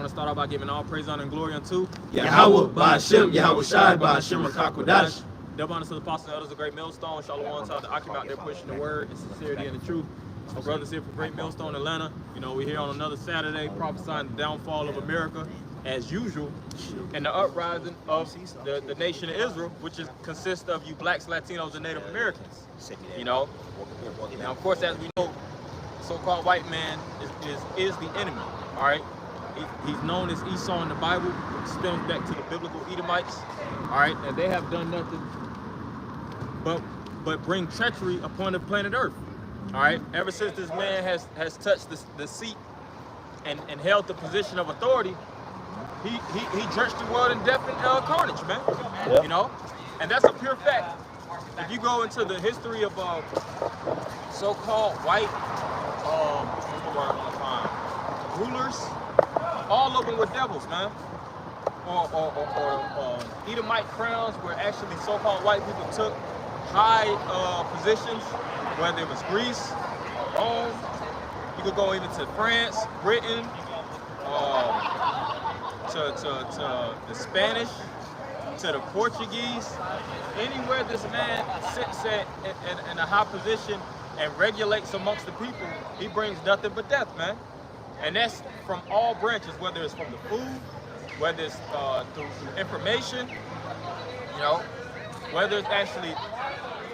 want to start out by giving all praise, honor, and glory unto Yahweh, Ba'ashem, Yahweh Shai, Ba'ashem, Rakakwadash. Double honor to the apostles and elders of Great Millstone. Shalom to the Akim out there pushing the word and sincerity and the truth. My brothers here from Great Millstone, Atlanta. You know, we're here on another Saturday prophesying the downfall of America as usual and the uprising of the nation of Israel, which consists of you blacks, Latinos, and Native Americans. You know, now of course, as we know, the so-called white man is the enemy. All right, he's known as Esau in the Bible, which stems back to the biblical Edomites. All right, and they have done nothing but bring treachery upon the planet Earth. All right, ever since this man has touched the seat and held the position of authority, he drenched the world in death and carnage, man. Yep. You know, and that's a pure fact. If you go into the history of so-called white rulers, all of them were devils, man. Or Edomite crowns where actually so-called white people took high positions, whether it was Greece, Rome, you could go even to France, Britain, to the Spanish, to the Portuguese. Anywhere this man sits in a high position and regulates amongst the people, he brings nothing but death, man. And that's from all branches, whether it's from the food, whether it's through information, you know, whether it's actually,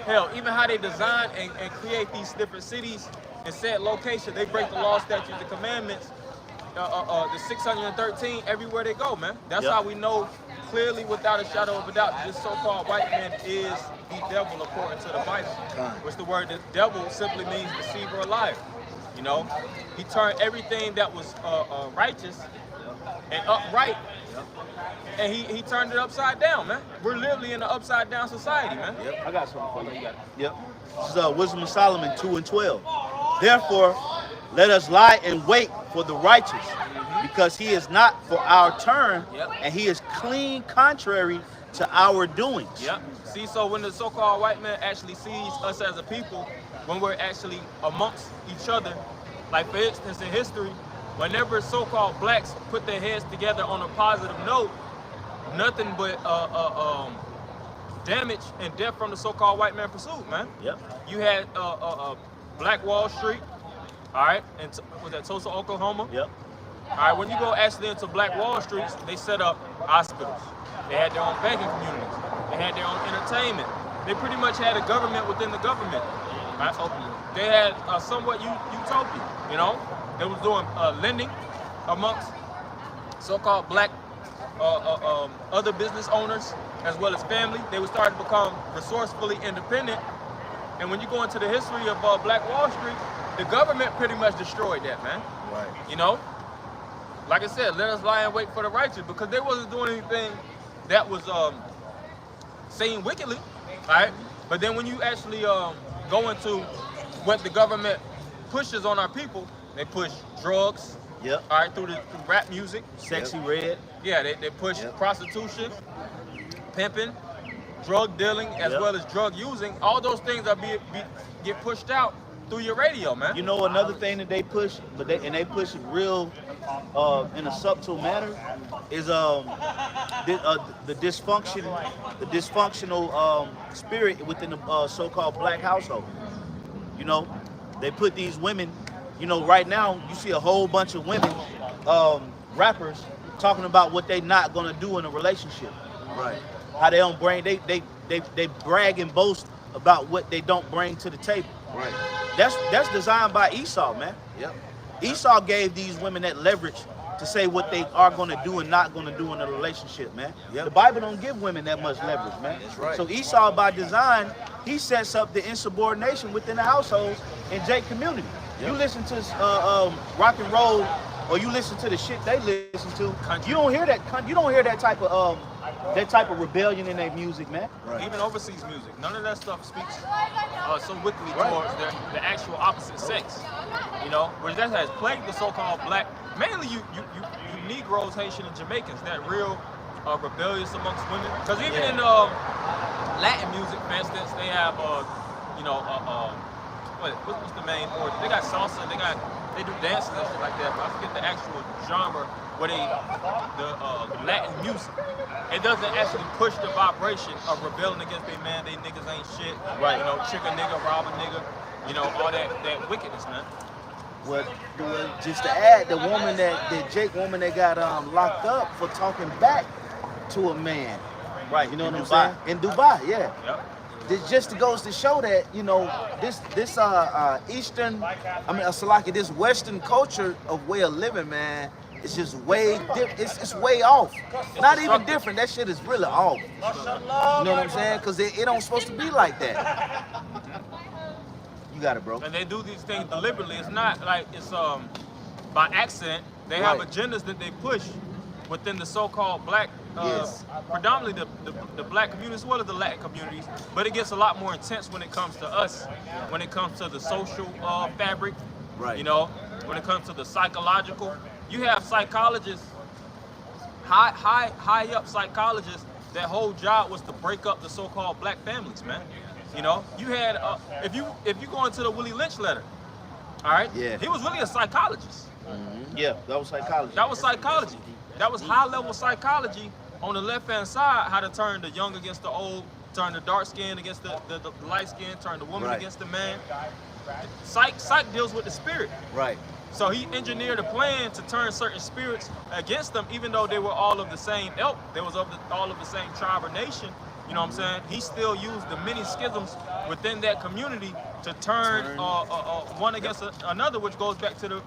hell, even how they design and create these different cities in said location. They break the law, statutes, and commandments, the 613 everywhere they go, man. That's how we know clearly, without a shadow of a doubt, this so-called white man is the devil according to the Bible. Which the word the devil simply means deceiver or liar. You know, he turned everything that was righteous and upright, and he turned it upside down, man. We're literally in an upside down society, man. I got something for you. Yep. This is Wisdom of Solomon 2:12. Therefore, let us lie in wait for the righteous, because he is not for our turn, and he is clean contrary to our doings. Yep. See, so when the so-called white man actually sees us as a people, when we're actually amongst each other, like for instance in history, whenever so-called blacks put their heads together on a positive note, nothing but damage and death from the so-called white man pursued, man. Yep. You had Black Wall Street, all right, and was that Tulsa, Oklahoma? Yep. All right, when you go actually into Black Wall Streets, they set up hospitals. They had their own banking communities. They had their own entertainment. They pretty much had a government within the government. Right? They had somewhat utopia, you know? They was doing lending amongst so-called black other business owners as well as family. They would start to become resourcefully independent. And when you go into the history of Black Wall Street, the government pretty much destroyed that, man. Right. You know? Like I said, let us lie and wait for the righteous, because they wasn't doing anything that was saying wickedly, right? But then when you actually go into what the government pushes on our people, they push drugs, all right, through rap music, Sexy Red. Yeah, they push prostitution, pimping, drug dealing, as well as drug using. All those things are get pushed out through your radio, man. You know another thing that they push, they push it real in a subtle manner, is the dysfunctional spirit within the so-called black household. You know, they put these women. You know, right now you see a whole bunch of women rappers talking about what they not gonna do in a relationship. Right. How they don't bring they brag and boast about what they don't bring to the table. Right. That's designed by Esau, man. Yep. Esau gave these women that leverage to say what they are going to do and not going to do in a relationship, man. Yep. The Bible don't give women that much leverage, man. That's right. So Esau, by design, he sets up the insubordination within the households in Jake community. Yep. You listen to rock and roll, or you listen to the shit they listen to. You don't hear that. You don't hear that type of rebellion in their music, man. Right. Even overseas music, none of that stuff speaks so wickedly towards the actual opposite sex. You know, whereas that has plagued the so-called black, mainly you Negroes, Haitian, and Jamaicans, that real rebellious amongst women. Because even in Latin music, for instance, they have what's the main order? They got salsa, they got they do dances and shit like that, but I forget the actual genre where they, the Latin music. It doesn't actually push the vibration of rebelling against their man, they niggas ain't shit. Right. You know, trick a nigga, rob a nigga, you know, all that wickedness, man. Well, just to add, the woman that got locked up for talking back to a man. Right. You know what I'm saying? In Dubai, yeah. Yep. This just goes to show that, you know, this Eastern, Salaki, this Western culture of way of living, man, it's just way it's way off. Not even different. That shit is really off. You know what I'm saying? Because it don't supposed to be like that. You got it, bro. And they do these things deliberately. It's not like it's by accident. They have agendas that they push within the so-called black, predominantly the black community as well as the Latin communities. But it gets a lot more intense when it comes to us, when it comes to the social fabric. Right. You know, when it comes to the psychological. You have psychologists, high up psychologists, that whole job was to break up the so-called black families, man. You know, you had if you go into the Willie Lynch letter, all right? Yeah. He was really a psychologist. Mm-hmm. Yeah, that was psychology. That was psychology. That was high-level psychology on the left-hand side, how to turn the young against the old, turn the dark skin against the light skin, turn the woman against the man. Psych deals with the spirit. Right. So he engineered a plan to turn certain spirits against them, even though they were all of the same ilk. They was all of the same tribe or nation. You know what I'm saying? He still used the many schisms within that community to turn one against another, which goes back to the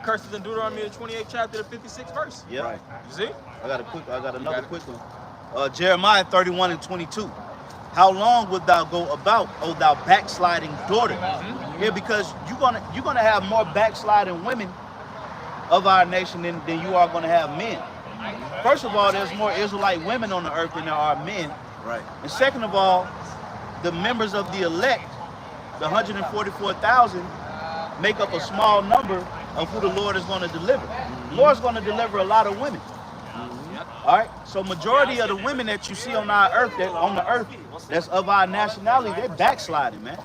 curses in Deuteronomy, the 28th chapter, the 56th verse. Yeah. Right. You see? I got another quick one. Jeremiah 31:22. How long wilt thou go about, O thou backsliding daughter? Mm-hmm. Yeah, because you're gonna have more backsliding women of our nation than you are gonna have men. First of all, there's more Israelite women on the earth than there are men. Right. And second of all, the members of the elect, the 144,000, make up a small number of who the Lord is going to deliver. The Lord's going to deliver a lot of women. All right. So majority of the women that you see on our earth, that's of our nationality, they're backsliding, man.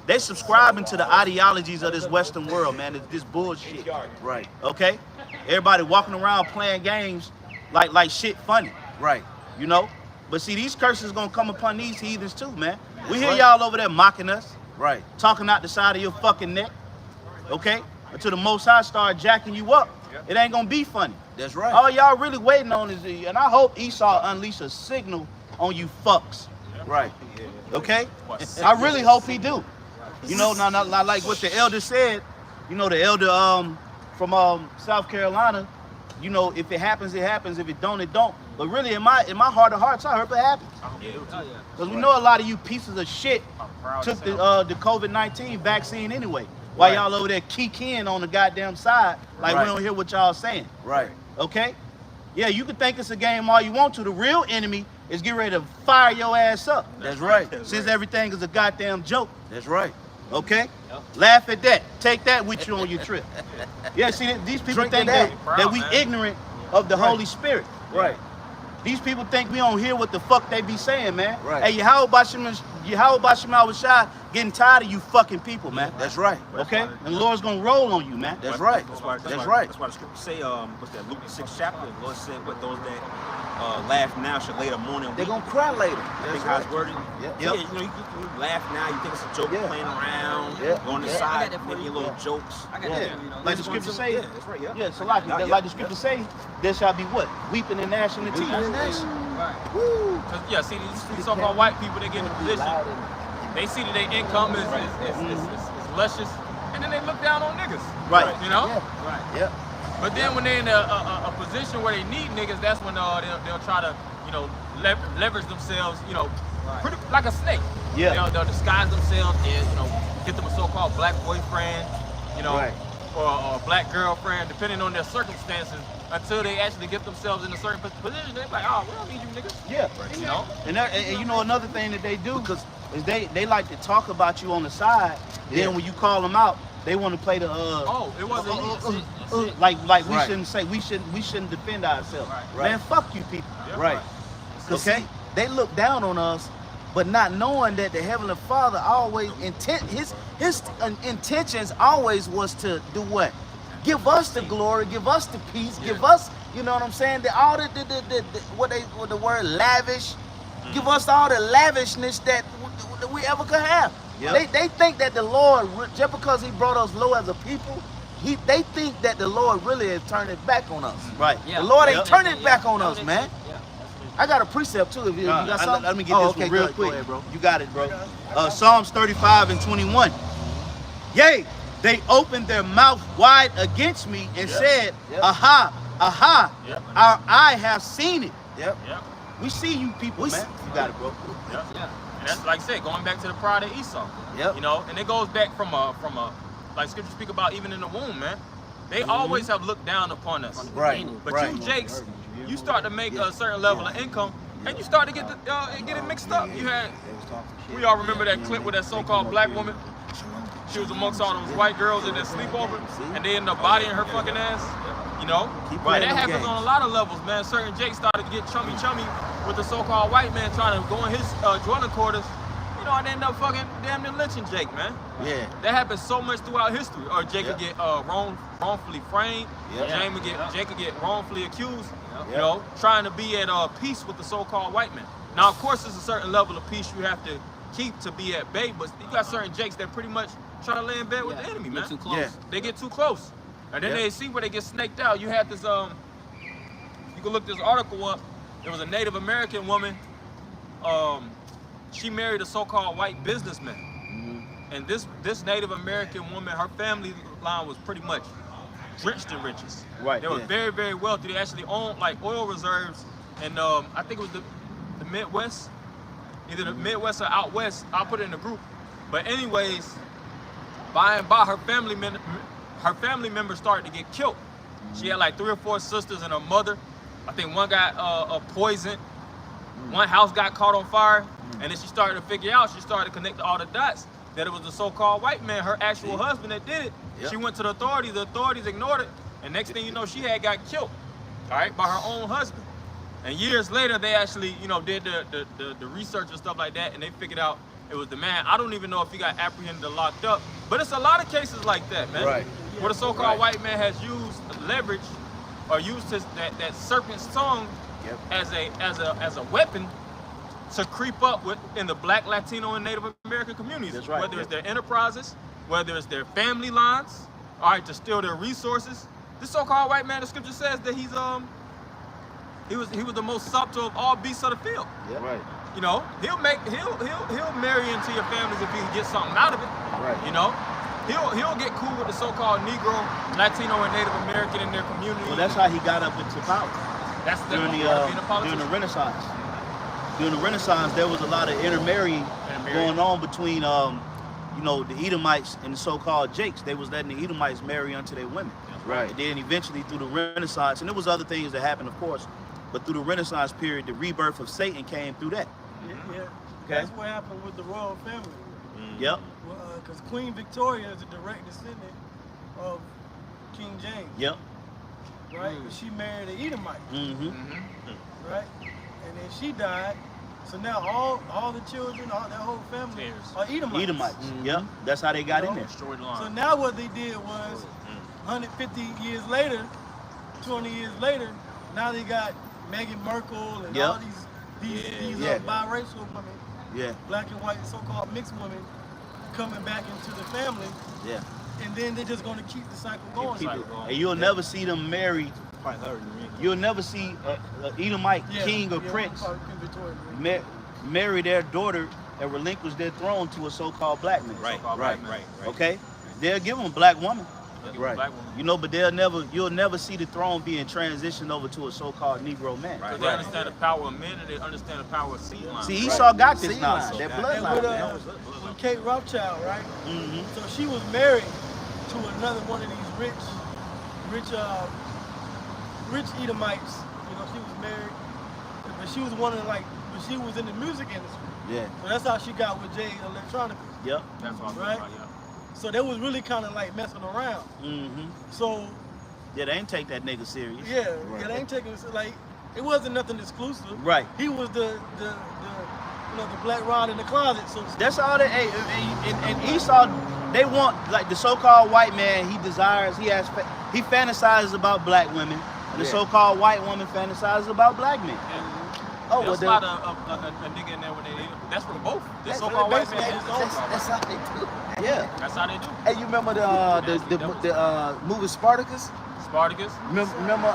They subscribing to the ideologies of this Western world, man. It's this bullshit. Right. Okay. Everybody walking around playing games like shit funny. Right. You know? But see, these curses gonna come upon these heathens too, man. We hear y'all over there mocking us. Right. Talking out the side of your fucking neck. Okay? Until the Most High start jacking you up, it ain't gonna be funny. That's right. All y'all really waiting on is, and I hope Esau unleash a signal on you fucks. Right. Okay? I really hope he do. You know, not like what the elder said. You know, the elder from South Carolina. You know, if it happens, it happens. If it don't, it don't. But really, in my heart of hearts, I hope it happens. Because we know a lot of you pieces of shit took the COVID-19 vaccine anyway. While y'all over there kikiing on the goddamn side, like we don't hear what y'all saying. Right. Okay? Yeah, you can think it's a game all you want to. The real enemy is getting ready to fire your ass up. That's right. Since everything is a goddamn joke. That's right. Okay? Yep. Laugh at that. Take that with you on your trip. Yeah, see, these people think that we ignorant of the Holy Spirit. Right. These people think we don't hear what the fuck they be saying, man. Right. Hey, Yahweh Bashim Shai getting tired of you fucking people, man. That's right. Okay? And the Lord's gonna roll on you, man. That's right. That's why the scripture say, what's that, Luke the 6th chapter, the Lord said, what those that laugh now shall later mourn. They're gonna cry later. I think how it's worded. Yep. Yeah, you know, you laugh now, you think it's a joke, playing around, going aside, making little jokes. Like the scripture say. That's right, yeah. So like the scripture say, there shall be what? Weeping and gnashing of teeth. Right. Woo. Yeah, see, these so-called white people, they get in a position, they see that their income is luscious, and then they look down on niggas. Right. You know? Yeah. Right. Yeah. But then when they're in a position where they need niggas, that's when they'll try to, you know, leverage themselves, you know, pretty like a snake. Yeah. They'll disguise themselves and, you know, get them a so-called black boyfriend, you know, or a black girlfriend, depending on their circumstances, until they actually get themselves in a certain position. They're like, oh, we don't need you niggas. Yeah. You know? And you know another thing that they do, because they like to talk about you on the side, then when you call them out, they want to play the it wasn't like we shouldn't say we shouldn't defend ourselves. Man, fuck you people. Right. Okay? They look down on us but not knowing that the Heavenly Father always his intentions always was to do what? Give us the glory, give us the peace, give us, you know what I'm saying? All what the word lavish, give us all the lavishness that we ever could have. Yep. They think that the Lord, just because He brought us low as a people, they think that the Lord really is turning it back on us. Right. Yeah. The Lord ain't turning it back on us, man. I got a precept too. If you got something, let me get this one real quick, ahead, bro. You got it, bro. Psalms 35:21. Yea, they opened their mouth wide against me and said, "Aha, aha! Our eye have seen it." Yep. We see you people, man. You got it, bro. And that's like I said, going back to the pride of Esau. You know, and it goes back from a like Scripture speak about even in the womb, man. They always have looked down upon us. Right. But you Jakes, you start to make a certain level of income, and you start to get it mixed up. We all remember that clip with that so-called black woman. She was amongst all those white girls in their sleepover, and they ended up bodying her fucking ass. You know, and that happens on a lot of levels, man. Certain Jake started to get chummy with the so-called white man trying to go in his dwelling quarters. You know, and end up fucking damn near lynching Jake, man. Yeah. That happens so much throughout history. Or Jake could get wrongfully framed. Jake could get wrongfully accused. You know, trying to be at peace with the so-called white man. Now, of course, there's a certain level of peace you have to keep to be at bay, but you got certain Jakes that pretty much try to lay in bed with the enemy, man. Too close. They get too close. And then they see where they get snaked out. You had this, you can look this article up. There was a Native American woman. She married a so-called white businessman. And this Native American woman, her family line was pretty much drenched in riches. Right. They were very, very wealthy. They actually owned like oil reserves, and I think it was the Midwest, either the Midwest or out west. I'll put it in the group. But anyways, by and by, her family members started to get killed. She had like 3 or 4 sisters and her mother. I think one got poisoned. One house got caught on fire. And then she started to figure out, she started to connect all the dots, that it was the so-called white man, her actual husband, that did it. She went to the authorities ignored it, and next thing you know, she had got killed, all right, by her own husband. And years later, they actually, you know, did the research and stuff like that, and they figured out it was the man. I don't even know if he got apprehended or locked up, but it's a lot of cases like that, man. Right. Where the so-called white man has used leverage, or used that serpent's tongue as a weapon to creep up in the Black, Latino, and Native American communities. That's right. Whether it's their enterprises, whether it's their family lines, all right, to steal their resources. This so-called white man, the Scripture says that he was the most subtle of all beasts of the field. Yeah. Right. You know, he'll marry into your families if he can get something out of it. Right. You know, he'll get cool with the so-called Negro, Latino, and Native American in their community. Well, that's how he got up into power. That's during the Renaissance. During the Renaissance, there was a lot of intermarrying going on between, you know, the Edomites and the so-called Jakes. They was letting the Edomites marry unto their women. Right. And then eventually through the Renaissance, and there was other things that happened, of course, but through the Renaissance period, the rebirth of Satan came through that. Yeah. Okay. That's what happened with the royal family. Yep. Because Queen Victoria is a direct descendant of King James. Yep. Right? She married an Edomite. Right? And then she died. So now all the children, that whole family are Edomites. Yep. That's how they got in there. So now what they did was 150 years later, 20 years later, now they got Meghan Markle and all these biracial women, black and white, so-called mixed women, coming back into the family. Yeah. And then they're just going to keep the cycle going. And you'll never see them marry. You'll never see an Edomite king or prince marry their daughter and relinquish their throne to a so-called black man. Right. Okay? They'll give them a black woman. Right. You know, but you'll never see the throne being transitioned over to a so-called Negro man. Right. They understand the power of men, and they understand the power of seed line. See, Esau got this now. That bloodline. With Kate Rothschild, right? So she was married to another one of these rich Edomites. You know, she was married, but she was but she was in the music industry. Yeah. So that's how she got with Jay Electronica. Yep. That's what I'm right. So they was really kind of like messing around. So. Yeah, they ain't take that nigga serious. Yeah, they ain't taking it like it wasn't nothing exclusive. Right. He was the the black rod in the closet. So that's all they. And Esau, they want like the so-called white man. He fantasizes about black women, and the so-called white woman fantasizes about black men. Yeah. Oh, there's a lot of a nigga in there when they. That's from both. This so-called white man. That's how they do. Yeah, that's how they do. Hey, you remember the movie Spartacus? Spartacus. Remember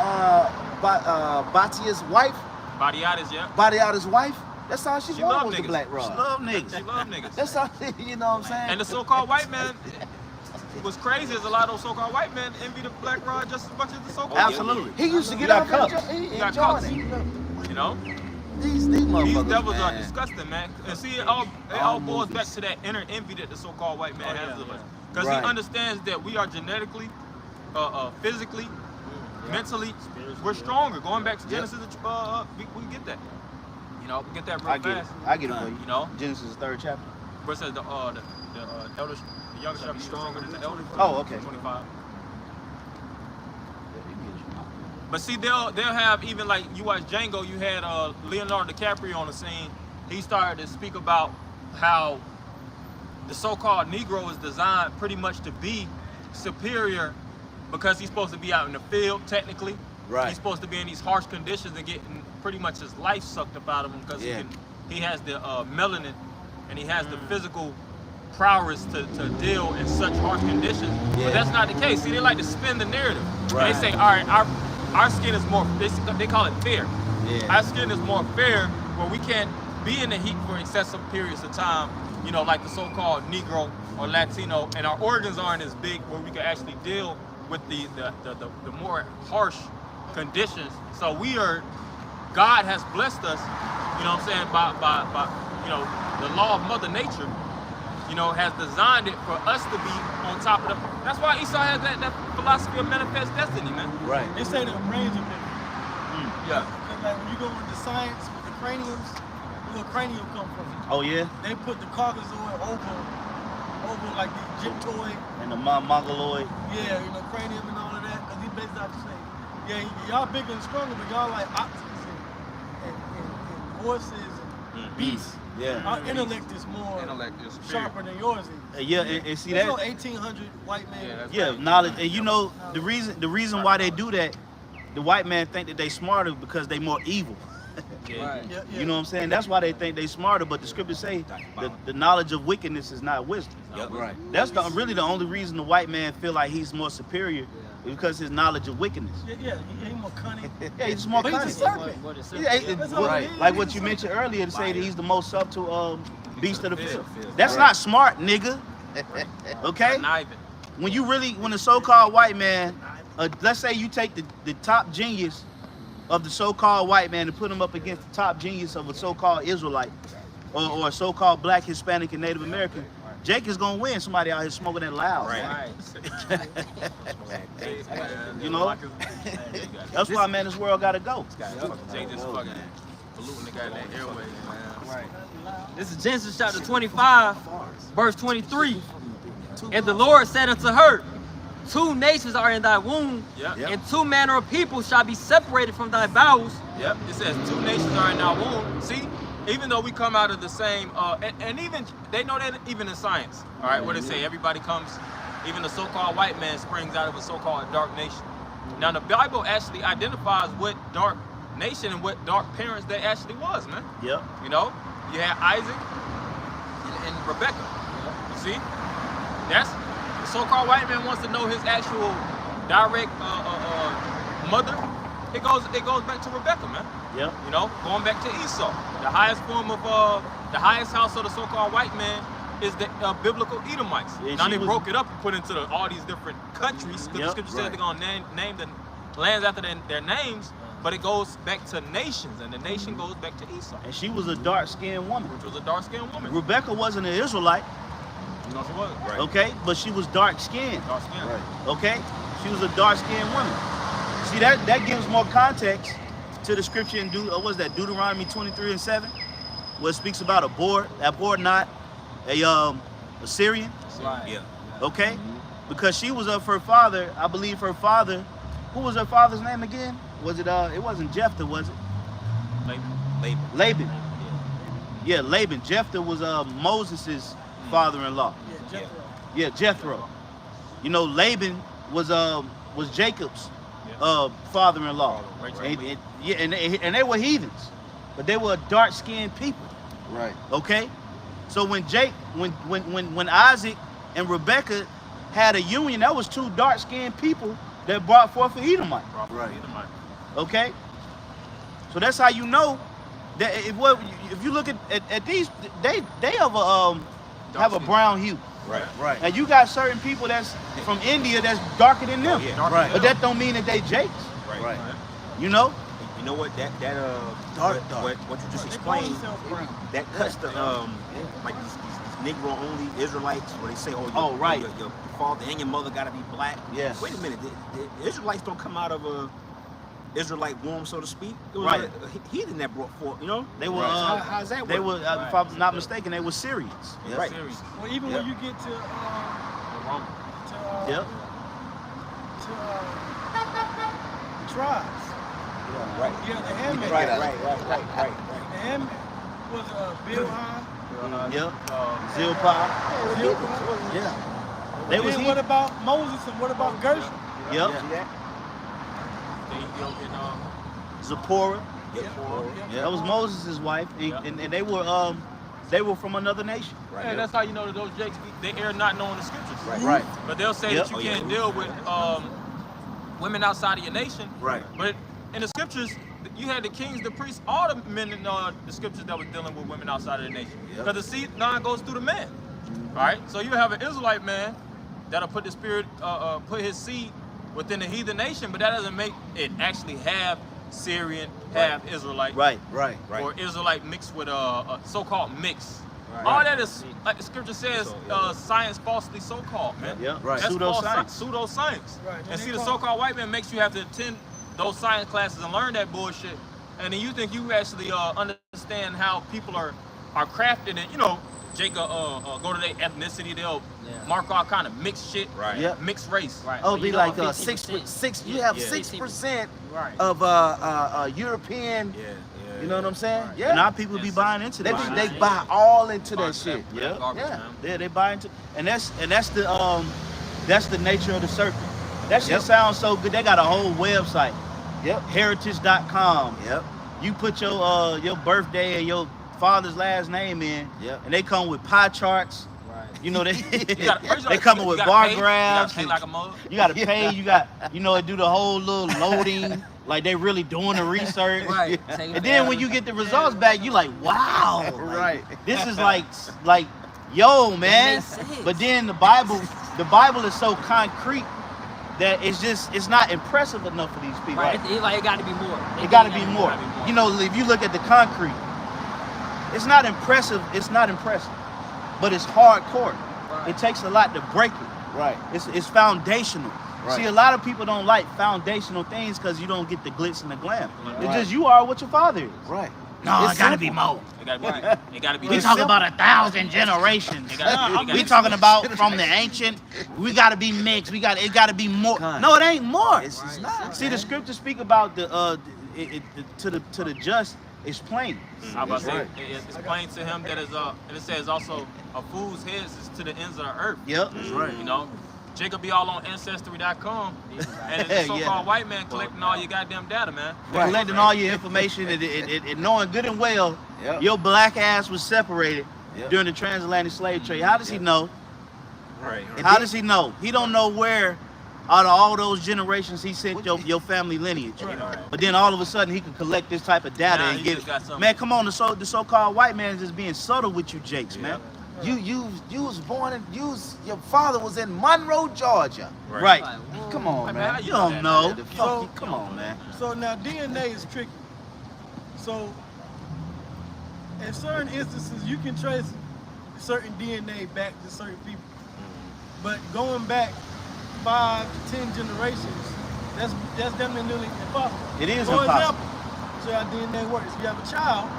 Batia's wife? Badiatas, yeah. Badiatas' wife? That's how she loved was niggas. the black rod. she love niggas. She love niggas. That's how, you know what I'm saying? And the so-called white man, what's crazy is a lot of those so-called white men envy the black rod just as much as the so-called. Absolutely. He used to get got out cups. He got enjoyed cups. it. You know? These motherfuckers, These devils man. are disgusting, man. And see, it all boils back to that inner envy that the so-called white man has of us. Because he understands that we are genetically, physically, mentally, we're stronger. Going back to Genesis, we get that. You know, we get that real fast. I get it for you. You know? Genesis 3rd chapter. Where it says the younger shall be stronger than the elder. Oh, okay. 25. But see, they'll have even like you watch Django. You had Leonardo DiCaprio on the scene. He started to speak about how the so-called Negro is designed pretty much to be superior because he's supposed to be out in the field technically. Right. He's supposed to be in these harsh conditions and getting pretty much his life sucked up out of him because he has the melanin and he has the physical prowess to deal in such harsh conditions. But that's not the case. See, they like to spin the narrative. Right. They say, all right, our skin is more, they call it fair. Yeah. Our skin is more fair where we can't be in the heat for excessive periods of time, you know, like the so-called Negro or Latino, and our organs aren't as big where we can actually deal with the more harsh conditions. So God has blessed us, you know what I'm saying, by you know, the law of Mother Nature, you know, has designed it for us to be on top of that's why Esau has that philosophy of manifest destiny, man. Right. They say the brains are bigger. Yeah. Because like when you go into science with the craniums, where the cranium come from? Oh yeah. They put the Caucasoid over like the Egyptoid. And the Mongoloid. Yeah, you know, cranium and all of that. Because he basically have to say, yeah, y'all bigger and stronger, but y'all like oxen and horses and beasts. Yeah. Our intellect is more sharper than yours is. Yeah, and see There's that. no 1800 white man. Yeah, knowledge. And you know the reason why they do that, the white man think that they smarter because they more evil. Right. Yeah, yeah. You know what I'm saying? That's why they think they smarter. But the scriptures say the knowledge of wickedness is not wisdom. Yep. Right. That's really the only reason the white man feel like he's more superior, because his knowledge of wickedness. Yeah, he's more cunning. Yeah, he's more But cunning. he's a serpent. Like what you mentioned earlier, to say that he's the most subtle beast of the field. That's not smart, nigga. Okay? When the so-called white man, let's say you take the top genius of the so-called white man and put him up against the top genius of a so-called Israelite or a so-called black, Hispanic, and Native American, Jake is gonna win. Somebody out here smoking that loud. Right. You know? That's why, man, this world gotta go. Jake just fucking polluting the goddamn airways, man. Right. This is Genesis chapter 25, verse 23. And the Lord said unto her, 2 nations are in thy womb, and 2 manner of people shall be separated from thy bowels. Yep, it says 2 nations are in our womb. See, even though we come out of the same, and even, they know that even in science, all right, where they say everybody comes, even the so-called white man springs out of a so-called dark nation. Now, the Bible actually identifies what dark nation and what dark parents they actually was, man. Yep. You know, you had Isaac and Rebecca. You see, that's the so-called white man wants to know his actual direct mother. It goes back to Rebecca, man. Yep. You know, going back to Esau, the highest form of the highest house of the so-called white man is the biblical Edomites. Yeah, now they broke it up and put into all these different countries because the scripture says they're gonna name the lands after their names, but it goes back to nations, and the nation goes back to Esau. And she was a dark-skinned woman. Which was a dark-skinned woman. Rebecca wasn't an Israelite. No, she wasn't. Right. Okay, but she was dark-skinned. Dark-skinned. Right. Okay, she was a dark-skinned woman. See, that gives more context to the scripture in Deuteronomy 23:7, where it speaks about abhor not a Syrian. Right. Yeah. Okay, because she was of her father. I believe her father. Who was her father's name again? Was it? It wasn't Jephthah, was it? Laban. Laban. Yeah, Laban. Jephthah was Moses' father-in-law. Yeah, Jethro. Yeah, Jethro. You know, Laban was Jacob's father-in-law. And they were heathens, but they were dark-skinned people. Right. Okay. So when Isaac and Rebekah had a union, that was two dark-skinned people that brought forth an Edomite. Right. Okay. So that's how you know that if you look at these, they have a brown hue. Right. Right. And you got certain people that's from India that's darker than them. Right. But that don't mean that they Jakes. Right. You know? You know what? That Dark. what you just explained, that cuts the like these Negro only Israelites where they say, right. Your father and your mother gotta be black. Yes. Wait a minute, the Israelites don't come out of a Israelite womb, so to speak. It was Right. a heathen that brought forth, you know? They were how's that work? they were if I'm not mistaken, they were Syrians. Right. Well, even when you get to tribes. Right. Yeah, the handmaid. Right. The handmaid was Bilhah. Yep. Zilpah. Yeah. They was What about Moses and what about Gershom? Yep. Yeah. Zipporah. Yeah. Yeah, that was Moses' wife, and they were from another nation. Yeah, that's how you know that those Jakes, they are not knowing the scriptures. Right. But they'll say that you can't deal with women outside of your nation. Right. But in the scriptures, you had the kings, the priests, all the men in the scriptures that was dealing with women outside of the nation. Because the seed line goes through the man. Right? So you have an Israelite man that'll put the spirit, put his seed within the heathen nation, but that doesn't make it actually have Syrian, half Israelite. Right. Or Israelite mixed with a so-called mix. All that is, like the scripture says, science falsely so-called, man. Yeah. Right. That's Pseudoscience. Pseudoscience. Right. And see, the so-called white man makes you have to attend those science classes and learn that bullshit. And then you think you actually understand how people are crafted, and you know, Jacob go to their ethnicity, they'll mark all kind of mixed shit, Right. Yep. mixed race. Right. Oh, So be you like know, 6%. You have 6% Right. of European. You know what I'm saying? Right. Yeah. And our people be buying into They that. they buy all into that shit. Yeah. Garbage, Yeah. man. Yeah, they buy into, and that's the nature of the serpent. That shit sounds so good. They got a whole website. Yep. Heritage.com. Yep. You put your birthday and your father's last name in, and they come with pie charts. Right. You know, they First they coming with bar graphs. You gotta pay like a mug. You gotta pay. You got do the whole little loading, like they really doing the research. Right. And then when you get the results back, you like, wow, Right. this is like yo, man. makes sense. But then the Bible is so concrete that it's not impressive enough for these people. Right. It's like it got to be more. It got to be more. You know, if you look at the concrete, it's not impressive. It's not impressive, but it's hardcore. Right. It takes a lot to break it. Right. It's foundational. Right. See, a lot of people don't like foundational things because you don't get the glitz and the glam. Right. It's just you are what your father is. Right. No, It's it gotta simple. be more. It gotta be. It gotta be. We talking about 1,000 generations. It gotta be- We talking about from the ancient. We gotta be mixed. It gotta be more. No, it ain't more. It's not. See, the scriptures speak about to the just. It's plain. I was about to say, Right. it's plain to him that is and it says also a fool's head is to the ends of the earth. Yep. That's right. You know, Jacob be all on Ancestry.com, and the so-called Yeah. white man collecting all your goddamn data, man. Right. Collecting all your information and knowing good and well Yep. your black ass was separated Yep. during the transatlantic slave trade. How does he know? Right. How does he know? He don't know where out of all those generations he sent your family lineage. But then all of a sudden he can collect this type of data Nah, and he get just got something. man, come on, the so-called white man is just being subtle with you Jakes, man. You was born in your father was in Monroe, Georgia. Right. Like, whoa. Come on, Hey, man. how You don't know. The fuck So- you- come on, man. So now DNA is tricky. So in certain instances, you can trace certain DNA back to certain people. But going back 5 to 10 generations, that's definitely impossible. It is For impossible. example, so how DNA works. If you have a child,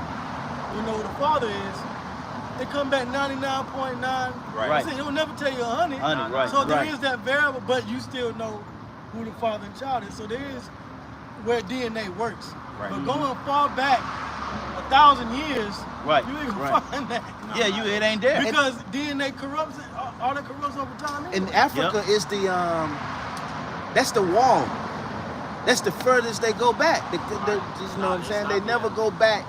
you know who the father is, they come back 99.9. Right. It will never tell you 100. 100, right, So there right. is that variable, but you still know who the father and child is. So there is where DNA works. Right. But going far back 1,000 years, Right. You ain't gonna find that. Yeah, it ain't there. Because DNA corrupts, all that corrupts over time. Anyway. In Africa is the that's the wall. That's the furthest they go back. You know what I'm saying? They never go back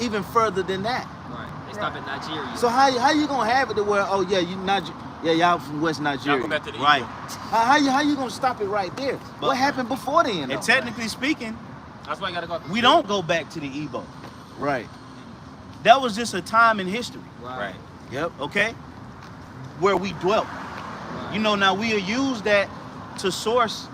even further than that. Right. They stop at Nigeria. So how you gonna have it to where y'all from West Nigeria? Y'all go back to the Right. How you gonna stop it right there? What happened before then? And technically speaking, that's why you gotta go. We don't go back to the Igbo. Right. That was just a time in history. Right. Yep. Okay? Where we dwelt. Right. You know, now we'll use that to source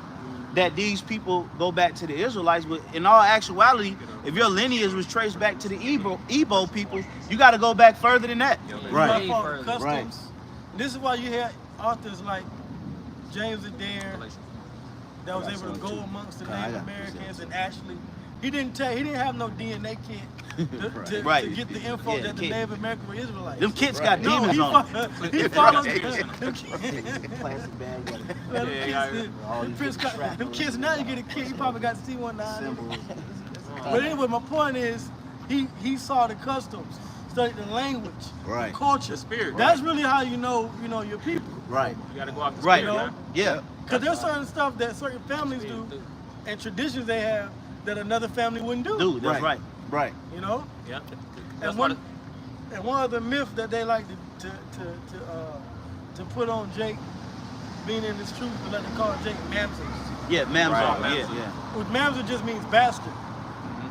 that these people go back to the Israelites, but in all actuality, if your lineage was traced back to the Igbo people, you got to go back further than that. Right. Customs. Right. This is why you hear authors like James Adair that was able to go amongst the Native Americans and actually, he didn't have no DNA kit to get the info that the Native Americans were Israelites. Them kids got demons on them. He followed them kids. Now you get a kid, he probably got C19. But anyway, my point is, he saw the customs, studied the language, Right. culture, The spirit. That's really how you know your people. Right. You gotta go off the Right. spirit, man. Yeah. Because there's certain stuff that certain families do and traditions they have that another family wouldn't do. Dude, that's right. Right. You know? Yeah. And one other myth that they like to put on Jake being in this truth, but like they call Jake Mamzer. Yeah, Mamzer. Right. Yeah. Which Mamzer just means bastard.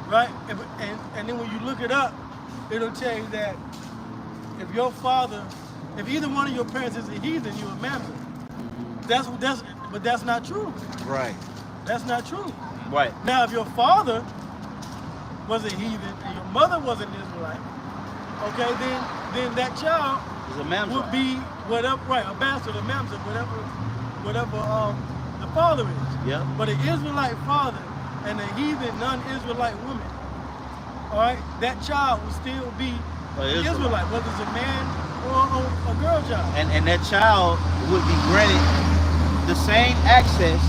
Right? And then when you look it up, it'll tell you that if either one of your parents is a heathen, you're a Mamzer. But that's not true. Right. That's not true. Right. Now, if your father was a heathen and your mother was an Israelite, okay, then that child It's a Mamzer. would be whatever, right, a bastard, a mamzer, whatever the father is. Yeah. But an Israelite father and a heathen non-Israelite woman, all right, that child will still be Israelite. Israelite, whether it's a man or a girl child. And that child would be granted the same access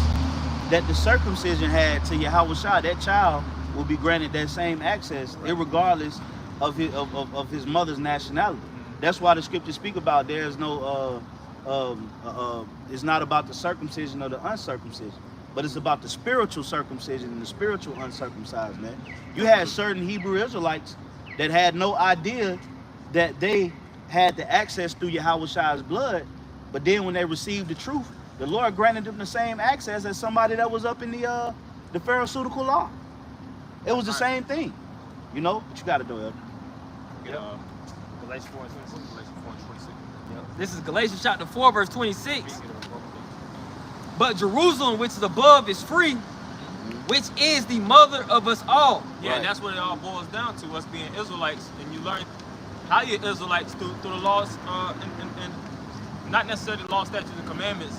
that the circumcision had to Yahweh Shah. That child will be granted that same access, irregardless of his mother's nationality. That's why the scriptures speak about there's no it's not about the circumcision or the uncircumcision, but it's about the spiritual circumcision and the spiritual uncircumcised, man. You had certain Hebrew Israelites that had no idea that they had the access through Yahweh Shah's blood, but then when they received the truth, the Lord granted them the same access as somebody that was up in the Pharisaical law. It was the same thing, you know. But you got to do it. Galatians 4:26. Galatians 4:26. This is Galatians chapter 4, verse 26. But Jerusalem, which is above, is free, which is the mother of us all. Yeah, Right. and that's what it all boils down to, us being Israelites. And you learn how you're Israelites through the laws, and not necessarily the law, statutes, and commandments,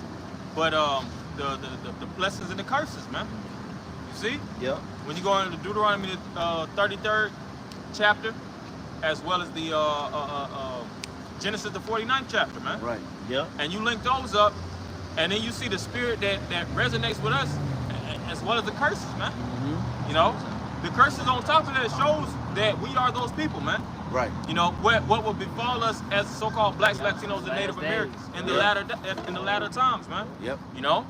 but the blessings and the curses, man. You see? Yep. When you go into Deuteronomy, 33rd chapter, as well as the Genesis, the 49th chapter, man. Right. Yep. And you link those up, and then you see the spirit that resonates with us, as well as the curses, man. You know, the curses on top of that shows that we are those people, man. Right. You know what will befall us as so-called blacks, Latinos, and Native Americans in the latter times, man. Yep. You know,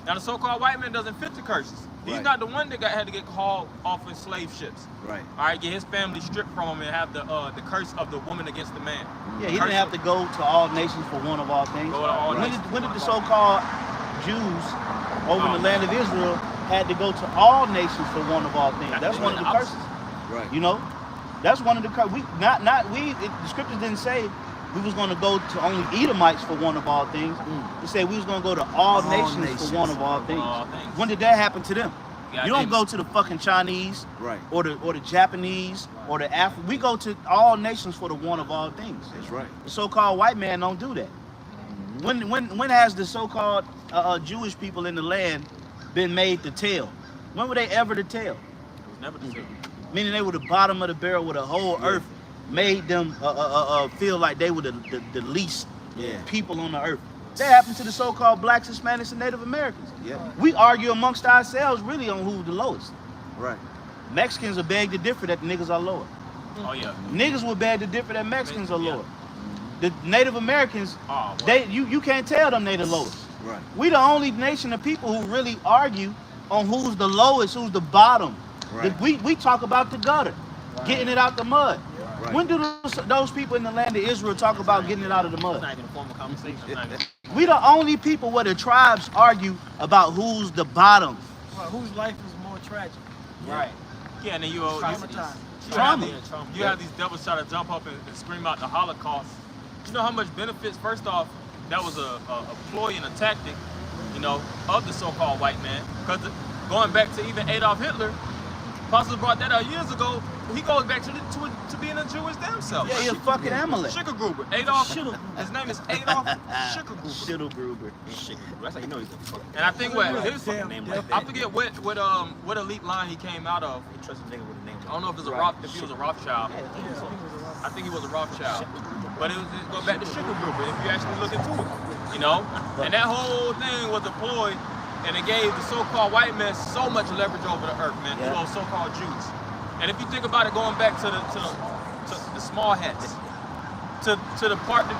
now the so-called white man doesn't fit the curses. He's Right. not the one that had to get hauled off in slave ships. Right. All right, get his family stripped from him and have the curse of the woman against the man. Yeah, he didn't have to go to all nations for one of all things. Go to all nations. When did the so-called Jews over in the land of Israel had to go to all nations for one of all things? That's one of the curses. Right. You know, that's one of the curses. The scriptures didn't say we was going to go to only Edomites for one of all things. It said we was going to go to all nations for one of all things. When did that happen to them? You don't go to the fucking Chinese, Right. or the Japanese, or the African. We go to all nations for the one of all things. That's right. The so-called white man don't do that. When has the so-called Jewish people in the land been made to tell? When were they ever to tell? It was never the truth. Meaning they were the bottom of the barrel with the whole earth made them feel like they were the least people on the earth. That happened to the so-called blacks, Hispanics, and Native Americans. Yeah. We argue amongst ourselves really on who's the lowest. Right. Mexicans are beg to differ that the niggas are lower. Oh yeah. Niggas will beg to differ that Mexicans are lower. The Native Americans, you can't tell them they the lowest. Right. We the only nation of people who really argue on who's the lowest, who's the bottom. Right. We talk about the gutter, getting it out the mud. Right. When do those people in the land of Israel talk about getting it out of the mud? It's not even a formal conversation. We the only people where the tribes argue about who's the bottom. Well, whose life is more tragic? Right. Yeah, and then you have these devils try to jump up and scream out the Holocaust. You know how much benefits? First off, that was a ploy and a tactic, you know, of the so-called white man. Because going back to even Adolf Hitler, Apostles brought that out years ago. He goes back to being a Jewish damn self. Yeah, he's a fucking Amalek. Schickelgruber. Adolf. His name is Adolf Schickelgruber. That's how you know he's a fucking. And I think what his fucking name like that. I forget what elite line he came out of. He trusts a nigga with a name. I don't know if he was a Rothschild. I think he was a Rothschild. But it go back to Schickelgruber if you actually look into it. You know? And that whole thing was a ploy, and it gave the so-called white man so much leverage over the earth, man, through those so-called Jews. And if you think about it, going back to the small hats, to the part that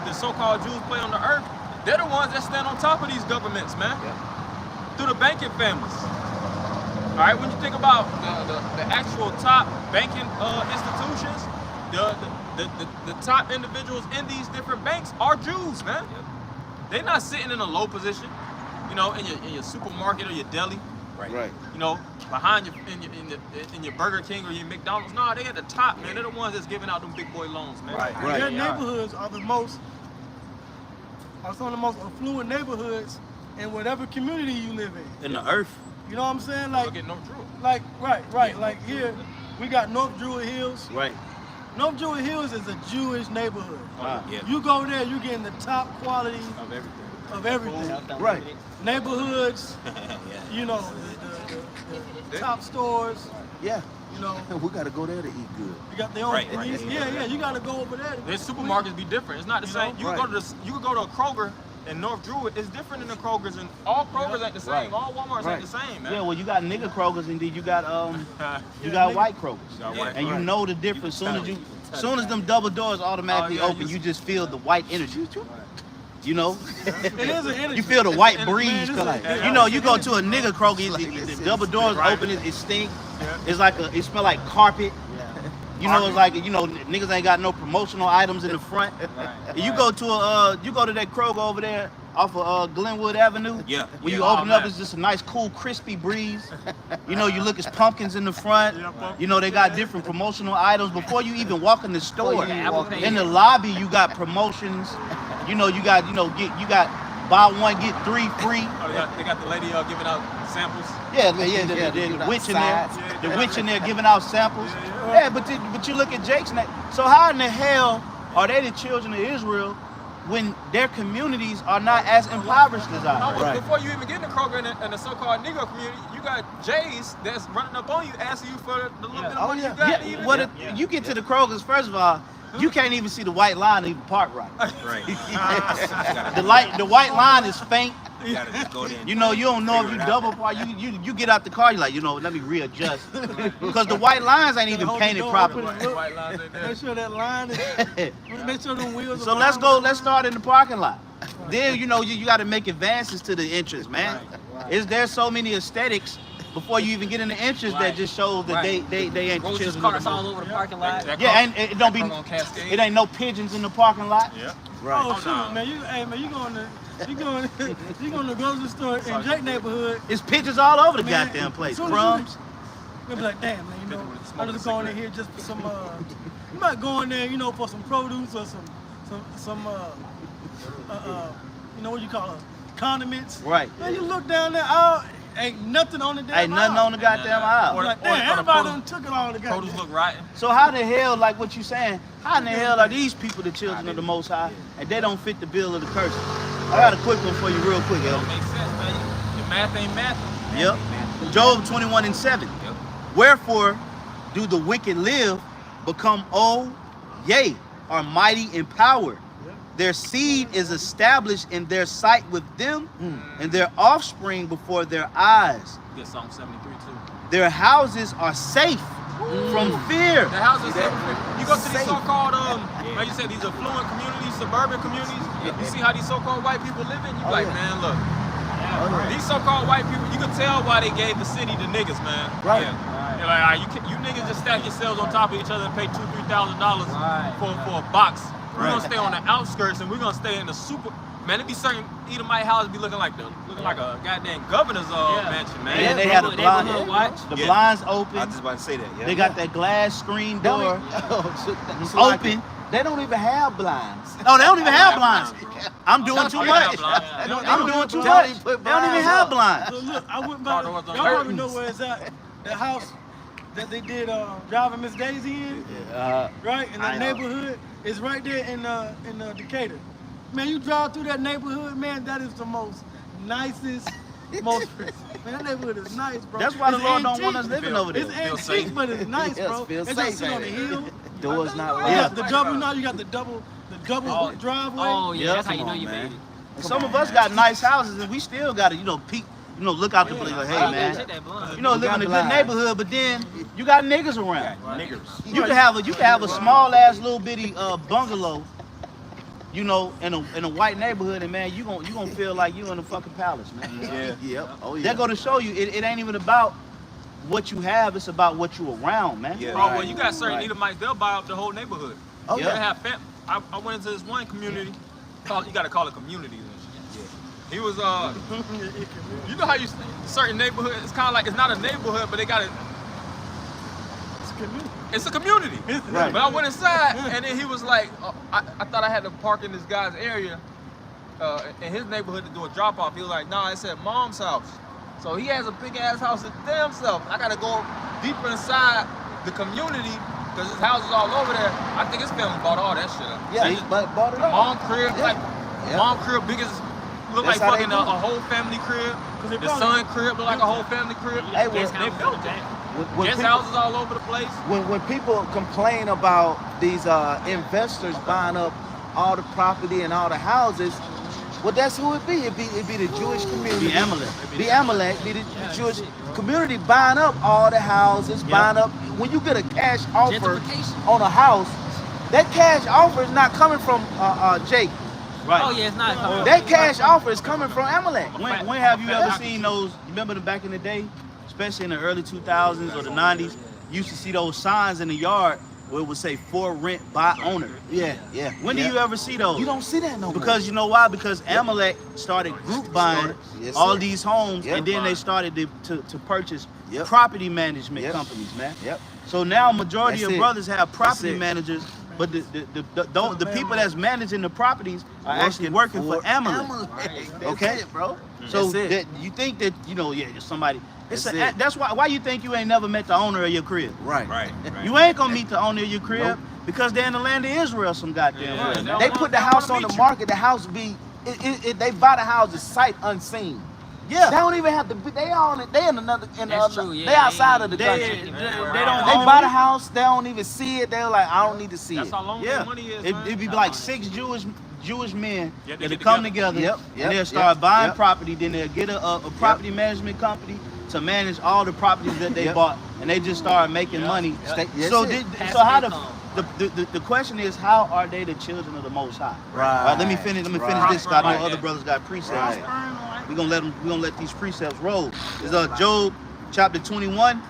the so-called Jews play on the earth, they're the ones that stand on top of these governments, man. Through the banking families. All right, when you think about the actual top banking institutions, the top individuals in these different banks are Jews, man. They're not sitting in a low position, you know, in your supermarket or your deli. Right. You know, behind in your Burger King or your McDonald's. No, they at the top, man. They're the ones that's giving out them big boy loans, man. Right. Their neighborhoods are some of the most affluent neighborhoods in whatever community you live in. In the earth. You know what I'm saying? Like, look at North Druid. Like, right. Like here, we got North Druid Hills. Right. North Druid Hills is a Jewish neighborhood. You go there, you getting the top quality of everything. Right. Neighborhoods, you know, the top stores. Yeah. You know, we gotta go there to eat good. You got their own. You gotta go over there. Their supermarkets be different. It's not the same. You can go to a Kroger in North Druid. It's different than the Krogers, and all Krogers ain't the same. All Walmarts ain't the same, man. Yeah, well, you got nigga Krogers, and then you got white Krogers, and you know the difference. Soon as them double doors automatically open, you just feel the white energy. You know, it is an energy. You feel the white breeze. You know, you go to a nigga Kroger, the double doors open, it stink. It's like it smell like carpet. You know, it's like, you know, niggas ain't got no promotional items in the front. You go to that Kroger over there off of Glenwood Avenue. Yeah. When you open up, it's just a nice, cool, crispy breeze. You know, you look, it's pumpkins in the front. You know, they got different promotional items. Before you even walk in the store, in the lobby, you got promotions. You know, you got buy one, get 3 free. Oh, they got the lady giving out samples. The witch in there. The witch in there giving out samples. Yeah, but you look at Jake's neck. So how in the hell are they the children of Israel when their communities are not as impoverished as ours? No, before you even get in the Kroger in the so-called Negro community, you got Jays that's running up on you, asking you for the little bit of money you got. You get to the Krogers, first of all, you can't even see the white line even park right. The white line is faint. You gotta just go there. You know, you don't know if you double park. You get out the car, you're like, you know, let me readjust. Because the white lines ain't even painted properly. Make sure that line is, make sure the wheels So let's start in the parking lot. Then, you know, you got to make advances to the entrance, man. There's so many aesthetics before you even get in the entrance that just shows that they ain't the children. Cars all over the parking lot. Yeah, and it ain't no pigeons in the parking lot. Yeah. Right. Oh shoot, man! You going to the grocery store in Jake neighborhood? It's pigeons all over the goddamn place. Crumbs. You'll be like, damn, man, you know, I'm just going in here just for some. You might go in there, you know, for some produce or some you know what you call it, condiments. Right. Man, you look down there, ain't nothing on the damn aisle. Ain't nothing on the goddamn aisle. Like, damn, everybody done took it all together. Produce look rotten. So how the hell, like what you saying, how in the hell are these people the children of the Most High, and they don't fit the bill of the curse? I got a quick one for you real quick, That Elder. makes sense, man. Your math ain't math. Yep. Job 21:7. Yep. Wherefore do the wicked live, become old, yea, are mighty in power. Their seed is established in their sight with them, and their offspring before their eyes. Get Psalm 73 too. Their houses are safe, From fear. The houses, you go to these so-called, like you said, these affluent communities, suburban communities. You see how these so-called white people live in. You be like, man, look, these so-called white people. You can tell why they gave the city to niggas, man. Right. Yeah. They're like, all right, you niggas just stack yourselves on top of each other and pay $2,000-$3,000 for a box. We're gonna stay on the outskirts and we're gonna stay in the super. Man, it be certain Edomite houses be looking like a goddamn governor's mansion, man. Yeah, they had the blinds, blinds open. I was just about to say that. Yeah. They got that glass screen door open. They don't even have blinds. No, they don't even have blinds. I'm doing too much. I'm doing too much. They don't even have blinds. So look, I went by. Y'all probably know where it's at. The house that they did driving Miss Daisy in, right in the neighborhood, is right there in Decatur. Man, you drive through that neighborhood, man, that is the most nicest, man, that neighborhood is nice, bro. That's why the Lord don't want us living over there. It's antique, but it's nice, bro. It's just sit on the hill. Doors not locked. Yeah, the double. Now you got the double driveway. Oh yeah, that's how you know you made it. Some of us got nice houses and we still got to, peek, look out the place like, hey man, live in a good neighborhood, but then you got niggas around. Niggers. You can have a small ass little bitty bungalow, in a white neighborhood, and man, you gonna feel like you in a fucking palace, man. Yeah. Yep. Oh yeah. They're gonna show you it ain't even about what you have, it's about what you around, man. Yeah. Oh, well, you got certain Edomites, they'll buy up the whole neighborhood. Oh They yeah. have I went into this one community, you gotta call it communities and shit. Yeah. He was, you know how certain neighborhoods, it's kind of like, it's not a neighborhood, but they got it. It's a community. Right. But I went inside, and then he was like, I thought I had to park in this guy's area, in his neighborhood to do a drop off. He was like, nah, it said Mom's house. So he has a big ass house his damn self. I gotta go deeper inside the community because his house is all over there. I think his family bought all that shit up. Yeah, he bought it up. Mom crib, mom crib, biggest, look That's like how fucking a whole family crib. The son crib look like a whole family crib. Hey, They built that. When Guest people- houses all over the place. When people complain about these investors buying up all the property and all the houses, well, that's who it be. It be the Jewish community. Be Amalek. Be Amalek. Be the Jewish community buying up all the houses, buying up. When you get a cash offer on a house, that cash offer is not coming from Jake. Right. Oh yeah, it's not. That cash offer is coming from Amalek. When have you ever seen those? Remember them back in the day, especially in the early 2000s or the 90s, you used to see those signs in the yard where it would say for rent by owner. Yeah. When do you ever see those? You don't see that no more. Because you know why? Because Amalek started group buying all these homes, and then they started to purchase property management companies, man. Yep. So now majority That's of it. brothers have property That's it. managers, but the people that's managing the properties are actually working for Amalek. Okay, bro. So That's it. that you think that somebody. That's That's why you think you ain't never met the owner of your crib. Right. You ain't gonna meet the owner of your crib because they're in the land of Israel some goddamn way. They put the house on the market. The house they buy the houses sight unseen. Yeah. They don't even have to be. They in another. That's true, yeah. They outside of the They country. don't They own buy it. the house. They don't even see it. They're like, I don't need to see That's it. how long Yeah, the money is, man. it'd be like 6 Jewish men Yeah, they that'll get come together. together, Yep, and they'll start buying yep. property. Then they'll get a property management company to manage all the properties that they bought, and they just start making money. Yes, So, it. so how the question is, how are they the children of the Most High? Right. Let me finish this. 'Cause I know other brothers got precepts. We're gonna let these precepts roll. It's Job chapter 21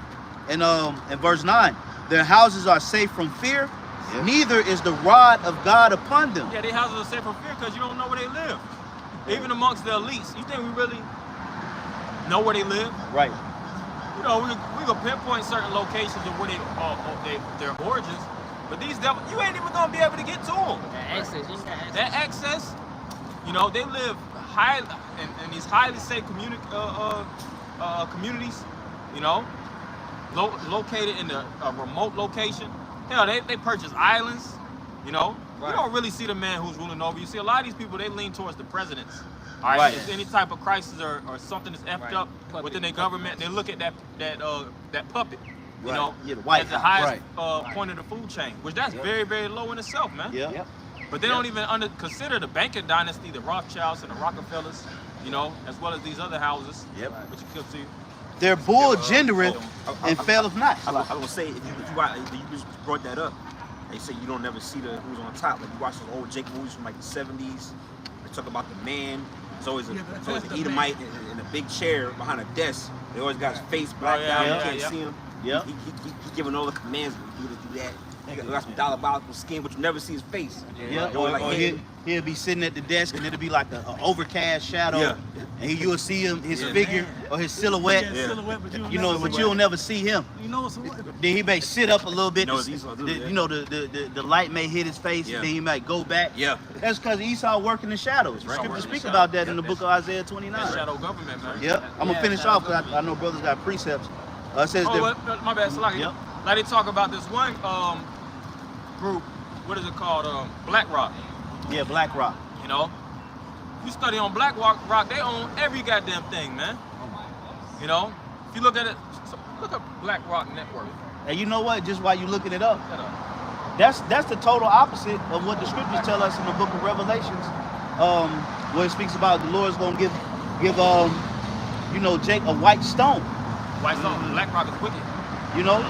and verse 9. Their houses are safe from fear, neither is the rod of God upon them. Yeah, their houses are safe from fear because you don't know where they live. Even amongst the elites, you think we really know where they live? Right. We can pinpoint certain locations of where their origins, but these devils, you ain't even gonna be able to get to them. That access, they live high in these highly safe communities, located in a remote location. Hell, they purchase islands. You don't really see the man who's ruling over. You see a lot of these people, they lean towards the presidents. All right. If any type of crisis or something is effed up within their government, they look at that puppet. The White as the highest point of the food chain, which that's very, very low in itself, man. Yeah. But they don't even consider the banking dynasty, the Rothschilds and the Rockefellers, as well as these other houses, which you could see. Their bull gendereth and faileth not. I was gonna say, if you just brought that up, they say you don't never see who's on top. Like you watch those old Jake movies from like the 70s. They talk about the man. It's always an Edomite in a big chair behind a desk. They always got his face blacked out. You can't see him. Yeah. He giving all the commands. Do this, do that. He got some diabolical skin, but you never see his face. Yeah. Or he'll be sitting at the desk, and it'll be like an overcast shadow. Yeah. And you'll see him, his figure or his silhouette. But you'll never see him. You know, then he may sit up a little bit. The light may hit his face, and then he might go back. Yeah. That's because Esau worked in the shadows. Scripture speak about that in the book of Isaiah 29. Shadow government, man. Yep. I'm gonna finish off because I know brothers got precepts. It says my bad, Salaki. Yep. Like they talk about this one group. What is it called? Black Rock. Yeah, Black Rock. You know, you study on Black Rock, they own every goddamn thing, man. You know, if you look at it, look up Black Rock Network. And you know what? Just while you looking it up, that's the total opposite of what the scriptures tell us in the book of Revelations, where it speaks about the Lord's gonna give Jake a white stone. White stone. Black Rock is wicked. You know,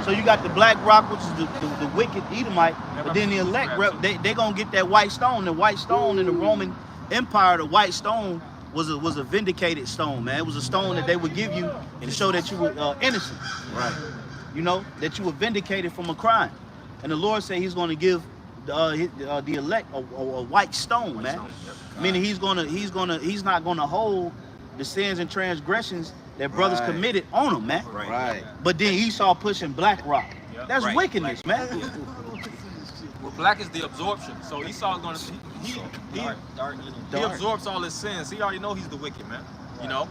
so you got the Black Rock, which is the wicked Edomite, but then the elect, they gonna get that white stone. The white stone in the Roman Empire, the white stone was a vindicated stone, man. It was a stone that they would give you to show that you were innocent, right? You know, that you were vindicated from a crime. And the Lord said He's going to give the elect a white stone, man. Meaning He's not gonna hold the sins and transgressions that brothers committed on them, man. Right. But then Esau pushing Black Rock. That's wickedness, man. Well, black is the absorption. So Esau's gonna he absorbs all his sins. He already know he's the wicked, man. You know?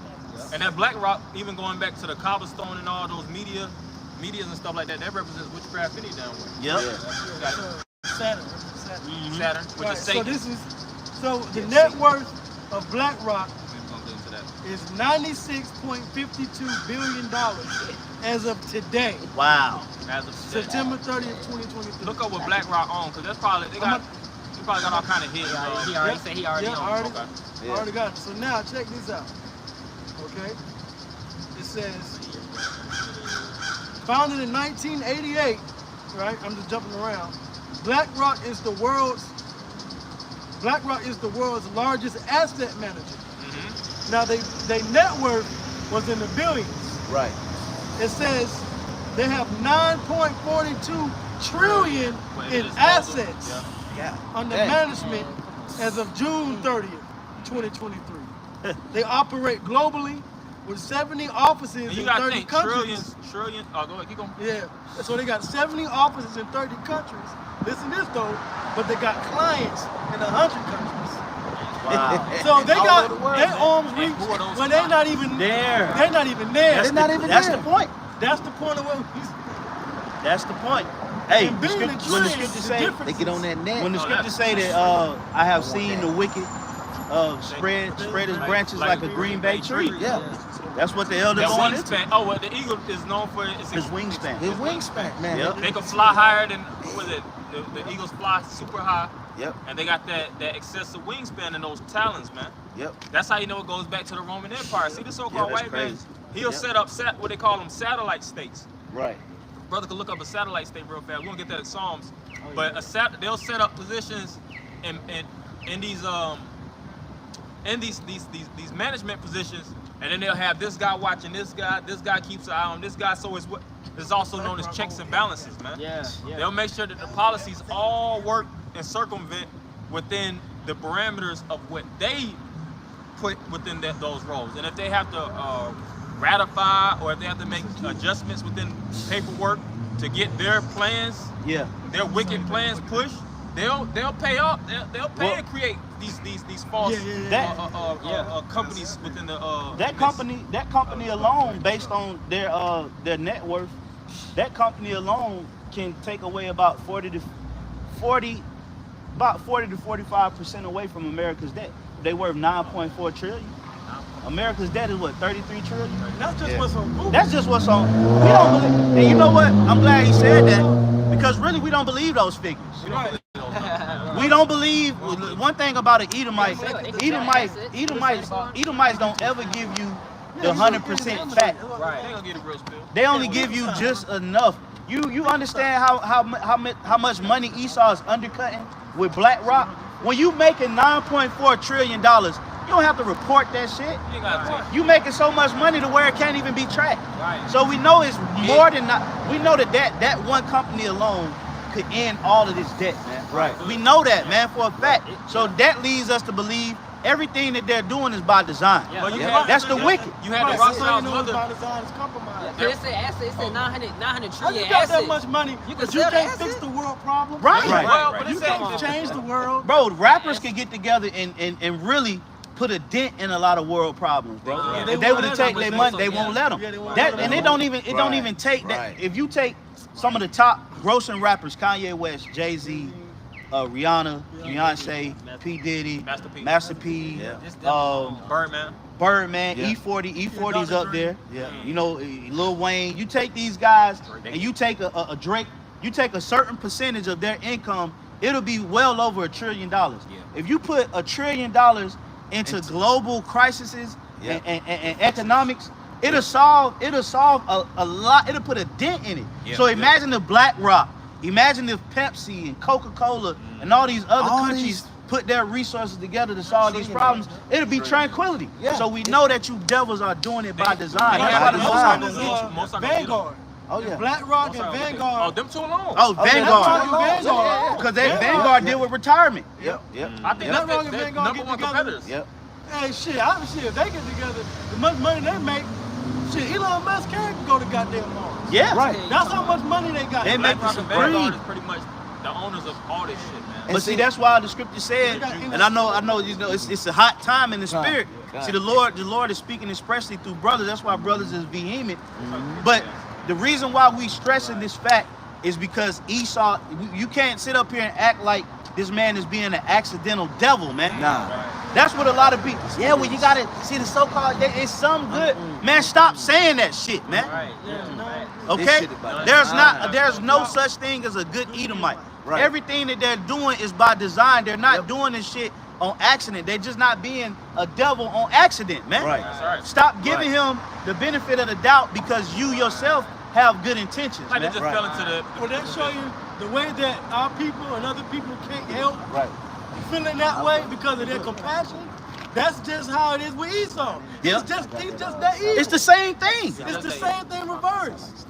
And that Black Rock, even going back to the cobblestone and all those medias and stuff like that, that represents witchcraft any damn way. Yep. Saturn. Which is Satan. So the net worth of Black Rock is $96.52 billion as of today. Wow. As of today. September 30th, 2023. Look up what Black Rock owns, because that's probably they probably got all kind of hits. He already said he already owns. I already got it. So now check this out. Okay. It says founded in 1988. Right. I'm just jumping around. Black Rock is the world's largest asset manager. Now, they net worth was in the billions. Right. It says they have 9.42 trillion in assets under management as of June 30th, 2023. They operate globally with 70 offices in 30 countries. Trillion. Oh, go ahead, keep going. Yeah. So they got 70 offices in 30 countries. Listen to this though, but they got clients in 100 countries. Wow. So they got their arms reach when they're not even there. They're not even there. That's the point. That's the point of what he's. That's the point. Hey, when the scriptures say they get on that net. When the scriptures say that I have seen the wicked spread his branches like a green bay tree. Yeah. That's what the elder going into. Oh, well, the eagle is known for his wingspan. His wingspan, man. Yep. They can fly higher than the eagles fly super high. Yep. And they got that excessive wingspan and those talons, man. Yep. That's how you know it goes back to the Roman Empire. See, the so-called white man, he'll set up what they call them satellite states. Right. Brother could look up a satellite state real fast. We won't get that in Psalms, but they'll set up positions in these management positions, and then they'll have this guy watching this guy. This guy keeps an eye on this guy. So it's also known as checks and balances, man. Yeah. They'll make sure that the policies all work and circumvent within the parameters of what they put within those roles. And if they have to ratify or if they have to make adjustments within paperwork to get their plans, their wicked plans pushed, they'll pay off. They'll pay and create these false companies within the that company alone, based on their net worth, that company alone can take away about 40 to 45% away from America's debt. They worth 9.4 trillion. America's debt is what, 33 trillion? That's just what's on Google. That's just what's on. We don't believe. And you know what? I'm glad he said that, because really we don't believe those figures. We don't believe. One thing about an Edomites don't ever give you the 100% fact. Right. They gonna get a real spill. They only give you just enough. You understand how much money Esau is undercutting with BlackRock? When you making $9.4 trillion, you don't have to report that shit. You making so much money to where it can't even be tracked. Right. So we know it's more than that. We know that one company alone could end all of this debt, man. Right. We know that, man, for a fact. So that leads us to believe everything that they're doing is by design. Well, That's the wicked. You had the Rothschild's mother. By design is compromised. It said 900 How trillion you got assets. that much money, You but can you sell the can't fix assets. the world problem? Right. Well, but You it said, can't change the world. Bro, rappers can get together and really put a dent in a lot of world problems, bro. Yeah, If they would have taken their money, they won't let them. Yeah, they won't That let and them. it don't even take that. Right. If you take some of the top grossing rappers, Kanye West, Jay-Z, Rihanna, Beyonce, P. Diddy, Master P, Birdman. Birdman, Yeah. E40's up there. Yeah. You know, Lil Wayne. You take these guys and you take a Drake, you take a certain percentage of their income, it'll be well over $1 trillion. Yeah. If you put $1 trillion into global crises Yeah. and economics, it'll solve a lot. It'll put a dent in it. Yeah. So imagine if BlackRock, imagine if Pepsi and Coca-Cola and all these other All countries these- put their resources together to solve these problems. It'll be tranquility. Yeah. So we know that you devils are doing it by design. They That's have why the the Most most High on gonna the get you. beach. Most of them get Vanguard. Oh yeah. BlackRock and Oh, Vanguard. them two alone. Oh, BlackRock Vanguard. and Vanguard. Because that Vanguard deal with retirement. Yep. Yep. I think BlackRock that's and their Vanguard number get one together. competitors. Yep. Hey, shit, if they get together, the much money they make, shit, Elon Musk can go to goddamn Mars. Yeah. Right. That's how much money they got. They make BlackRock this and Vanguard breed. is pretty much the owners of all this shit, man. But see, that's why the scripture said, and I know, you know, it's a hot time in the spirit. See, the Lord is speaking expressly through brothers. That's why brothers is vehement. But the reason why we stressing this fact is because Esau, you can't sit up here and act like this man is being an accidental devil, man. Nah. That's what a lot of people. Yeah, well, you gotta see the so-called. It's some good, man. Stop saying that shit, man. Right. This Okay, shit about there's no such thing as a good Edomite. Right. Everything that they're doing is by design. They're not doing this shit on accident. They're just not being a devil on accident, man. Right. That's right. Stop giving him the benefit of the doubt because you yourself have good intentions, Like they man. just Right. fell into the Well, that show you the way that our people and other people can't help Right. feeling that way because of their compassion. That's just how it is with Esau. Yeah. He's just that evil. It's the same thing. It's the same thing reversed.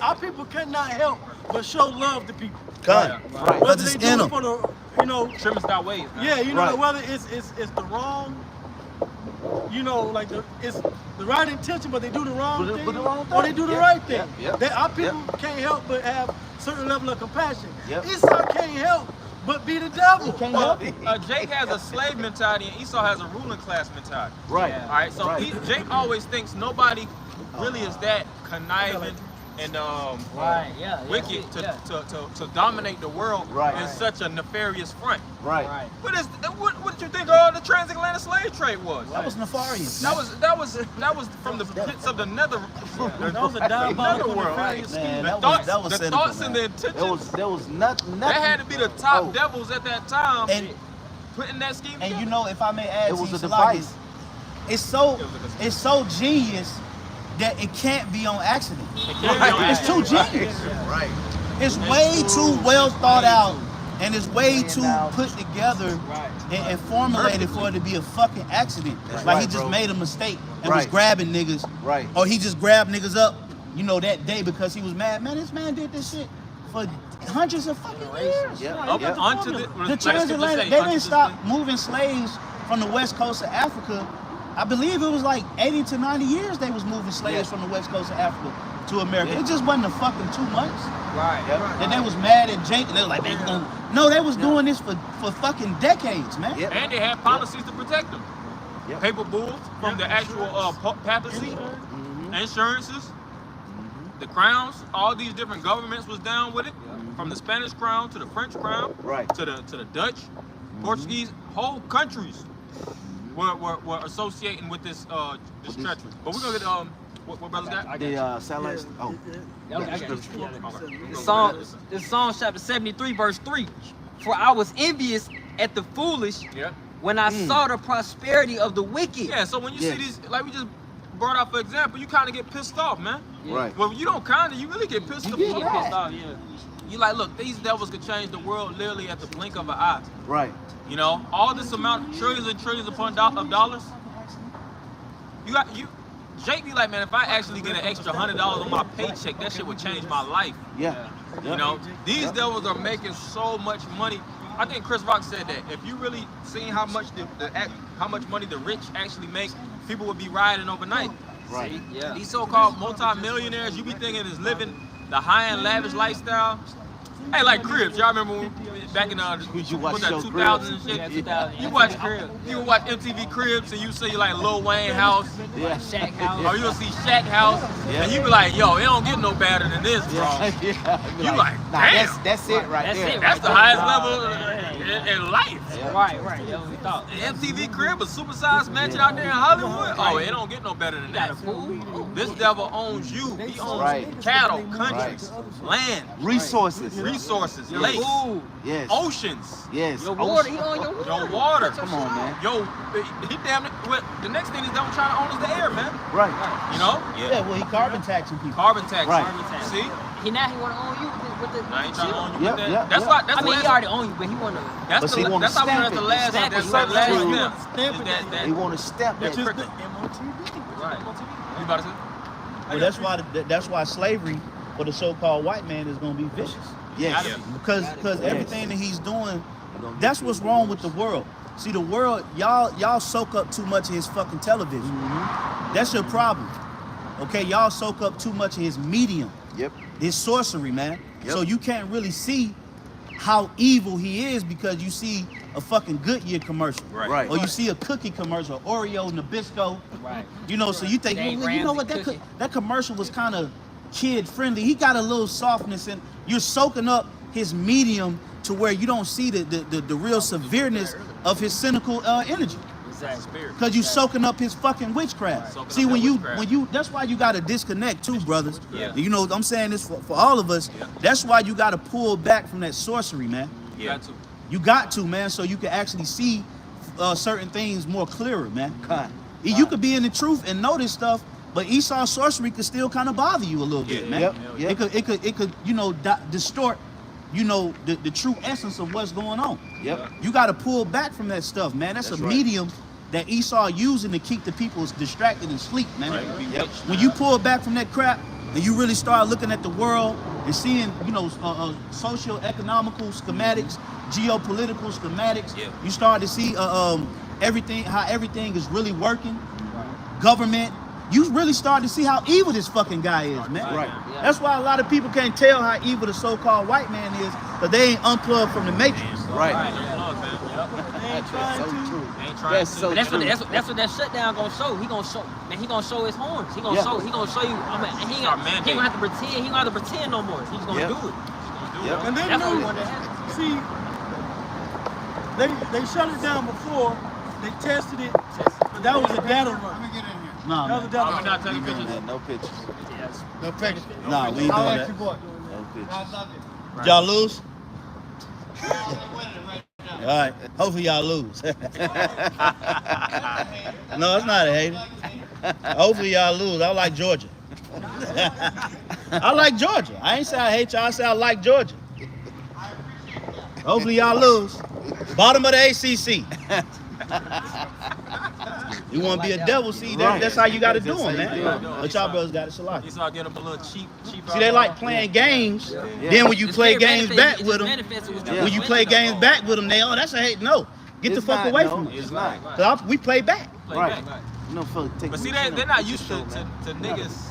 Our people cannot help but show love to people. God. Right. Whether Because they it's do in it them. for the, trimming style ways, man. yeah, you know, Right. whether it's the wrong, you know, like it's the right intention, but they do the wrong But thing, the wrong or they thing. do the Yeah, right thing. yeah, yeah. Our people can't help but have certain level of compassion. Yep. Esau can't help but be the devil. Can't help it. Jake has a slave mentality and Esau has a ruling class mentality. Right. All right, so Right. Jake always thinks nobody really is that conniving and Right, yeah. wicked to dominate the world Right. in such a nefarious front. Right. What did you think the transatlantic slave trade was? That was nefarious. That was from the pits of the nether. That was a diabolical Netherworld, right? nefarious Man, scheme. that was The cynical, thoughts and the man. intentions. There was nothing. That had to be the top Oh. devils at that time And putting that scheme and together. you know, if I may add, It was to a Salakia, device. it's so genius that it can't be on accident. It can't be on It's too accident. genius. Right. It's way too well thought out, and it's way too Now- put together and formulated for it to be a fucking accident. That's Like he right, just bro. made a mistake and was Right. grabbing niggas, Right. or he just grabbed niggas up, you know, that day because he was mad. Man, this man did this shit for hundreds of fucking years. Yeah. Up Yeah. onto the The transatlantic, they didn't stop moving slaves from the west coast of Africa. I believe it was like 80 to 90 years they was moving slaves from the west coast of Africa to America. Yeah. It just wasn't a fucking 2 months. Right. And they was mad at Jake and they was like, they was gonna, no, they was doing this for fucking decades, man. Yep. And they had policies to protect them. Yep. Paper bulls from the actual papacy, insurances, the crowns. All these different governments was down with it, from the Spanish crown to the French crown, Right. to the Dutch, Portuguese. Whole countries were associating with this treachery. But we're gonna get what brothers got? The satellites. Oh. This Psalm chapter 73, verse 3. For I was envious at the foolish Yeah. when I saw the prosperity of the wicked. Yeah. So when you Yes. see these, like we just brought out for example, you kind of get pissed off, man. Yeah. Right. Well, you don't kind of, you really get pissed off. You get pissed off, yeah. You like, look, these devils could change the world literally at the blink of an eye. Right. You know, all this amount, trillions and trillions upon of dollars. Jake be like, man, if I actually get an extra $100 on my paycheck, that shit would change my life. Yeah. You know, these devils are making so much money. I think Chris Rock said that if you really seen how much how much money the rich actually make, people would be rioting overnight. Right. See? Yeah. These so-called multi-millionaires, you be thinking is living the high-end lavish lifestyle. Hey, like Cribs, y'all remember when, back in you watch was that show 2000 and shit? Yeah, 2000. You watch Cribs. You would watch MTV Cribs and you see like Lil Wayne house. Yeah. Shaq house. Or you'll see Shaq house. Yeah. And you be like, yo, it don't get no better than this, bro. Yeah. You like, nah, damn. that's it right That's there. it. That's the highest level in life. Yeah. Right. That's what we thought. The MTV Crib, a supersized mansion out there in Hollywood. Oh, it don't get no better than that. This devil owns you. He owns Right. cattle, countries, land, Resources. lakes, Yes. oceans, Yes. Your water, he on your water. your water. Come on, man. Yo, he damn it. Well, the next thing he's done trying to own is the air, man. Right. You know? Yeah, well, he carbon taxing people. Carbon tax. Right. See? He now he want to own you with the. Now he trying to own you Yep, with that. yep, That's yep. why. That's I mean, the he last. already own you, but he want to. That's But the. he wanna That's how we stamp at the it. last. Stamp That's it. that last Stamp it. step. Is that He want to step that that. trick. MOTV. Right. You about to say? Well, that's why slavery for the so-called white man is gonna be vicious. Yes. Gotta be. Because everything that he's doing, that's what's wrong with the world. See, the world, y'all soak up too much of his fucking television. That's your problem. Okay, y'all soak up too much of his medium, Yep. his sorcery, man. Yep. So you can't really see how evil he is because you see a fucking Goodyear commercial. Right. Or you see a cookie commercial, Oreo, Nabisco. Right. You know, so you think, Dave well, you know Ramsey what, cookie. that commercial was kind of kid friendly. He got a little softness, and you're soaking up his medium to where you don't see the real severeness of his cynical energy. Exactly. Because you soaking up his fucking witchcraft. Soaking See, up when that you witchcraft. that's why you got to disconnect too, brothers. Yeah. You know, I'm saying this for all of us. Yeah. That's why you got to pull back from that sorcery, man. You got to. You got to, man, so you can actually see certain things more clearer, man. Cut. You could be in the truth and know this stuff, but Esau's sorcery could still kind of bother you a little bit, man. Yep. Yep. It could, you know, distort, you know, the true essence of what's going on. Yep. You got to pull back from that stuff, man. That's That's a right. medium that Esau using to keep the people distracted and sleep, man. Right. Yep. When you pull back from that crap and you really start looking at the world and seeing, you know, socio-economical schematics, geopolitical schematics, Yeah. you start to see everything, how everything is really working. Government, you really start to see how evil this fucking guy is, man. Right. Yeah. That's why a lot of people can't tell how evil the so-called white man is, because they ain't unplugged from the matrix. Right. They ain't trying So to. true. Ain't trying That's to. so That's true. what that shutdown gonna show. He gonna show, man. He gonna show his horns. He gonna Yeah. show. He gonna show you. I mean, he Start ain't gonna have to pretend. He gonna have to pretend no more. He's gonna Yep. do it. Yep. And then That's what we no, want to happen. see, they shut it down before. They tested it, but that was a data run. Nah, That was a man. data We're run. not taking pictures. Man, no pictures. No picture. Nah, we ain't I'll doing ask that. your boy. No pictures. Y'all lose? All right. Hopefully y'all lose. No, it's not a hater. Hopefully y'all lose. I like Georgia. I like Georgia. I ain't say I hate y'all. I say I like Georgia. Hopefully y'all lose. Bottom of the ACC. You want to be a devil? See, that's how you got to do them, man. But y'all brothers got it. Shalak. He started getting them a little cheap. See, they like playing games. Then when you play games back with them, when you play games back with them, they that's a hate. No, get the It's fuck not, away no, from it's us. not. 'Cause we play back. Right. No, fuck, take But see, me they're not used to niggas.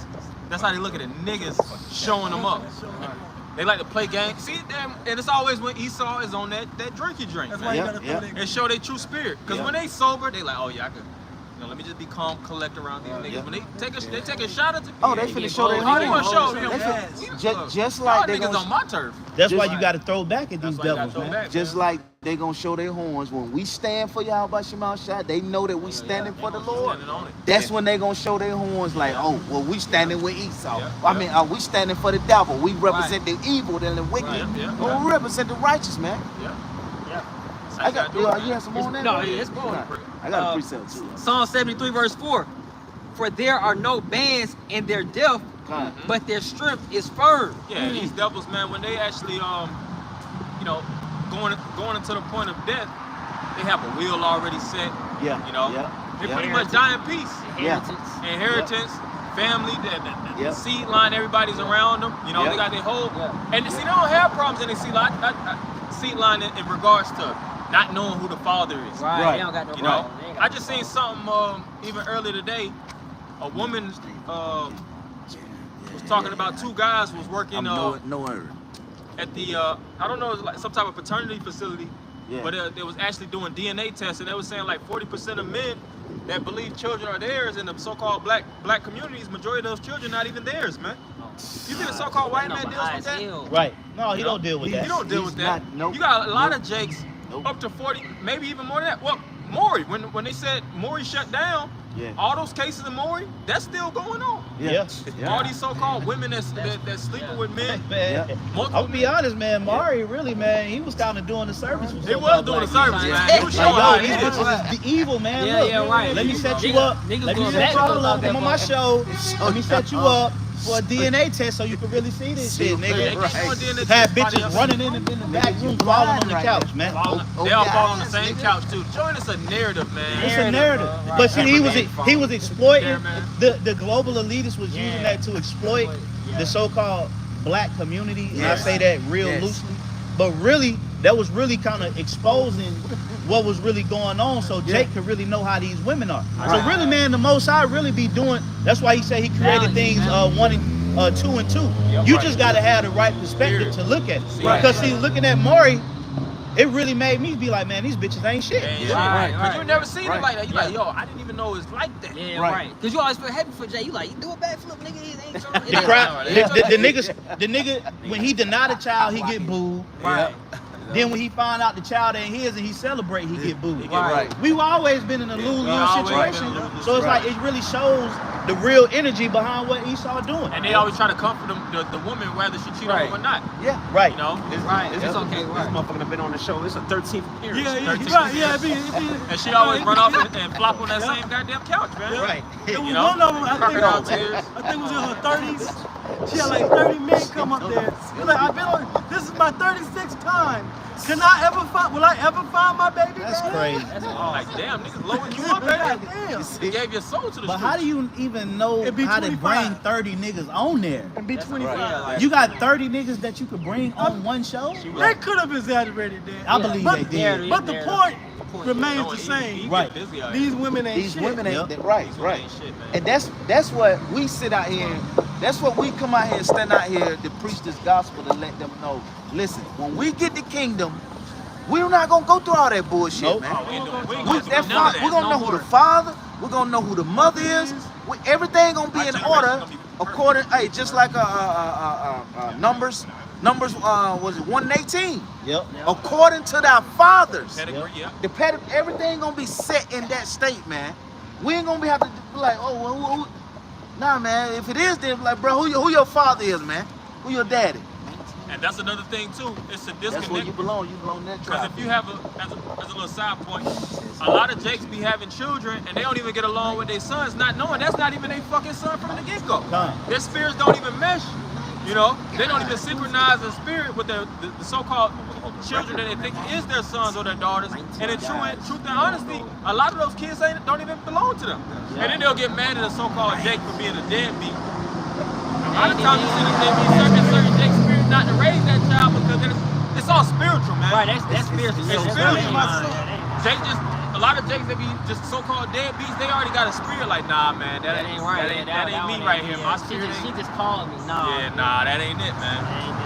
That's how they look at it. Niggas showing them up. They like to play games. See, and it's always when Esau is on that drinky drink, That's man. why you Yeah, gotta yeah. throw that. And show their true spirit. Because Yeah. when they sober, they like, oh yeah, I could. You know, let me just be calm, collect around these niggas. Yeah. When they take a shot at the. Oh, they finna show their Oh, they gonna horns. show. They Yeah. finna- just Y'all like they niggas gonna- on my turf. That's Just why you like- got to throw back at these That's why you devils, gotta throw man. back. Just like they gonna show their horns when we stand for Yahweh Shema Shah, they know that we standing for the Lord. Standing on it. That's when they gonna show their horns like, oh, well, we standing with Esau. Yeah, I mean, we standing for the devil. We represent Right. the evil and the wicked. Right, yeah, Well, we represent the righteous, man. Yeah. Yeah. I got, you have some more on that? No, yeah, it's more. I got a precept too. Psalm 73 verse 4. For there are no bands in their death, but their strength is firm. Yeah, these devils, man, when they actually, you know, going into the point of death, they have a will already set. Yeah. You know, they pretty much die in peace. Inheritance. Family, the seed line, everybody's around them. You know, they got their whole, and see, they don't have problems in the seed line in regards to not knowing who the father is. Right. They don't got no You know, I just seen something even earlier today. A woman was talking about two guys was working at the I don't know, it was like some type of paternity facility, but they was actually doing DNA tests, and they was saying like 40% of men that believe children are theirs in the so-called black communities, majority of those children not even theirs, man. You think a so-called white man deals with that? Right. No, he don't deal with that. You don't deal with that. You got a lot of Jakes, up to 40, maybe even more than that. Well, Maury, when they said Maury shut down, all those cases in Maury, that's still going on. All these so-called women that's sleeping with men. I'll be honest, man. Maury really, man, he was kind of doing the service. He was doing the service, man. He was showing how these bitches is the evil, man. Look, let me set you up. Let me set you up. Come on my show. Let me set you up for a DNA test so you can really see this shit, nigga. Had bitches running in the back room, falling on the couch, man. They all fall on the same couch too. Join us a narrative, man. It's a narrative. But see, he was exploiting the global elitists was using that to exploit the so-called black community, and I say that real loosely. But really, that was really kind of exposing what was really going on, so Jake could really know how these women are. So really, man, the Most High really be doing. That's why he said he created things 1 and 2 and 2. You just got to have the right perspective to look at it. Because see, looking at Maury, it really made me be like, man, these bitches ain't shit. Because you never seen it like that. You like, yo, I didn't even know it was like that. Because you always feel happy for Jay. You like, you do a backflip, nigga. He ain't trying to. The nigga, when he denied a child, he get booed. Then when he find out the child ain't his and he celebrate, he get booed. We've always been in a lose-lose situation. So it's like, it really shows the real energy behind what Esau doing. And they always try to comfort the woman whether she cheat on him or not. You know? It's okay. This motherfucker done been on the show. It's a 13th appearance. And she always run off and flop on that same goddamn couch, man. It was one of them, I think it was in her 30s. She had like 30 men come up there. You're like, I've been on, this is my 36th time. Will I ever find my baby? That's crazy. Like, damn, niggas loading you up, man. You gave your soul to the streets. But how do you even know how to bring 30 niggas on there? And be 25. You got 30 niggas that you could bring on one show? They could have exaggerated that. I believe they did. But the point remains the same. These women ain't shit. Right. And that's what we sit out here. That's what we come out here and stand out here to preach this gospel to let them know. Listen, when we get the kingdom, we're not gonna go through all that bullshit, man. We're gonna know who the father, we're gonna know who the mother is. Everything gonna be in order according. Hey, just like Numbers was it 1:18? According to their fathers. Everything gonna be set in that state, man. We ain't gonna have to be like, oh, well, nah, man. If it is, then like, bro, who your father is, man? Who your daddy? And that's another thing too. It's a disconnect. That's where you belong. You belong in that tribe. Because if you have as a little side point, a lot of Jakes be having children and they don't even get along with their sons, not knowing that's not even their fucking son from the get-go. Their spirits don't even mesh. You know, they don't even synchronize the spirit with the so-called children that they think is their sons or their daughters. And in truth and honesty, a lot of those kids don't even belong to them. And then they'll get mad at a so-called Jake for being a deadbeat. A lot of times you see them certain Jake spirit not to raise that child because it's all spiritual, man. Right, that's spiritual. It's spiritual. Jake a lot of Jakes that be just so-called deadbeats, they already got a spirit like, nah, man, that ain't right. That ain't me right here. My spirit She just called me, nah. Yeah, nah, that ain't it, man.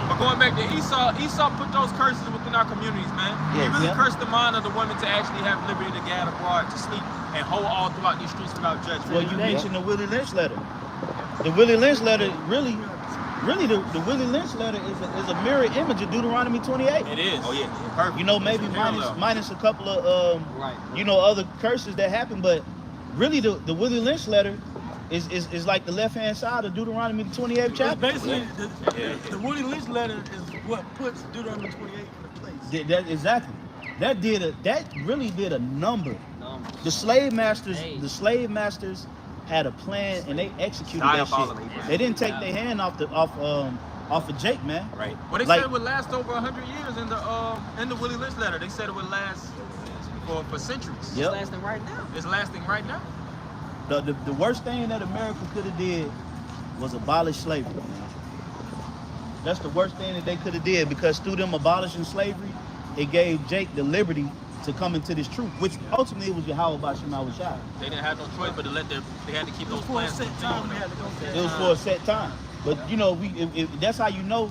But going back to Esau put those curses within our communities, man. He really cursed the mind of the women to actually have liberty to gather abroad, to sleep, and hold all throughout these streets without judgment. Well, you mentioned the Willie Lynch letter. The Willie Lynch letter really the Willie Lynch letter is a mirror image of Deuteronomy 28. It is. Oh yeah, perfect. You know, maybe minus a couple of you know, other curses that happen, but really the Willie Lynch letter is like the left-hand side of Deuteronomy 28 chapter. Basically, the Willie Lynch letter is what puts Deuteronomy 28 in place. Exactly. That really did a number. The slave masters had a plan and they executed that shit. They didn't take their hand off of Jake, man. Right. Well, they said it would last over 100 years in the Willie Lynch letter. They said it would last for centuries. Yep. It's lasting right now. It's lasting right now. The worst thing that America could have did was abolish slavery. That's the worst thing that they could have did, because through them abolishing slavery, it gave Jake the liberty to come into this truth, which ultimately was Yahweh Bashim Awashai. They didn't have no choice but to they had to keep those plans. It was for a set time. But you know, that's how you know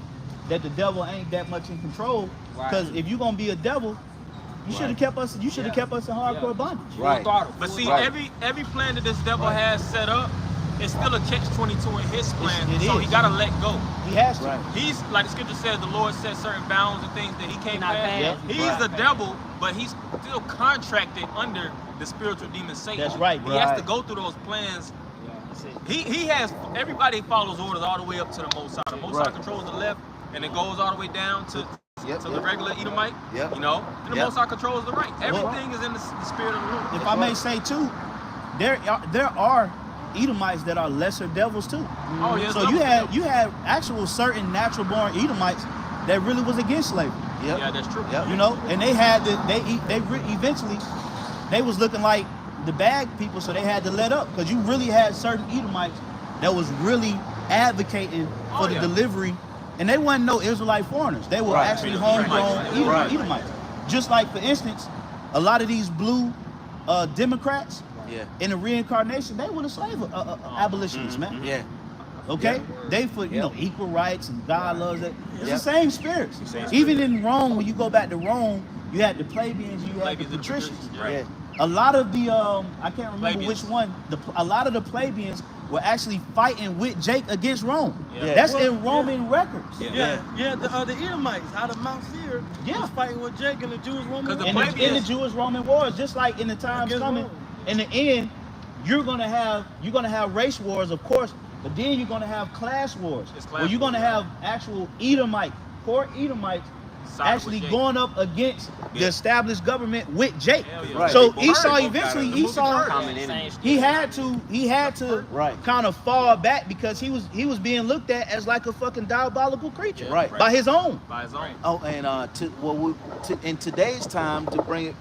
that the devil ain't that much in control. Because if you're gonna be a devil, you should have kept us. You should have kept us in hardcore bondage. Right. But see, every plan that this devil has set up, it's still a catch-22 in his plan. So he gotta let go. He has to. He's like the scripture says, the Lord set certain bounds and things that he can't pass. Yep. He's the devil, but he's still contracted under the spiritual demon Satan. That's right. He has to go through those plans. He has, everybody follows orders all the way up to the Most High. The Most High controls the left, and it goes all the way down to the regular Edomite. You know, and the Most High controls the right. Everything is in the spirit of the room. If I may say too, there are Edomites that are lesser devils too. Oh, yes, so you had actual certain natural born Edomites that really was against slavery. Yeah, that's true. You know, and they had to, eventually they was looking like the bad people, so they had to let up, because you really had certain Edomites that was really advocating for the delivery, and they wasn't no Israelite foreigners. They were actually homegrown Edomites. Just like, for instance, a lot of these blue Democrats in the reincarnation, they were the slave abolitionists, man. Yeah. Okay? They for equal rights and God loves it. It's the same spirits. Even in Rome, when you go back to Rome, you had the plebeians, you had the patricians. Right. A lot of the I can't remember which one. A lot of the plebeians were actually fighting with Jake against Rome. That's in Roman records. The Edomites out of Mount Seir was fighting with Jake in the Jewish Roman Wars. In the Jewish Roman Wars, just like in the times coming. In the end, you're gonna have race wars, of course, but then you're gonna have class wars. Where you're gonna have actual Edomite, poor Edomites, actually going up against the established government with Jake. So Esau eventually, he had to kind of fall back, because he was being looked at as like a fucking diabolical creature by his own. Oh, and in today's time, to bring it,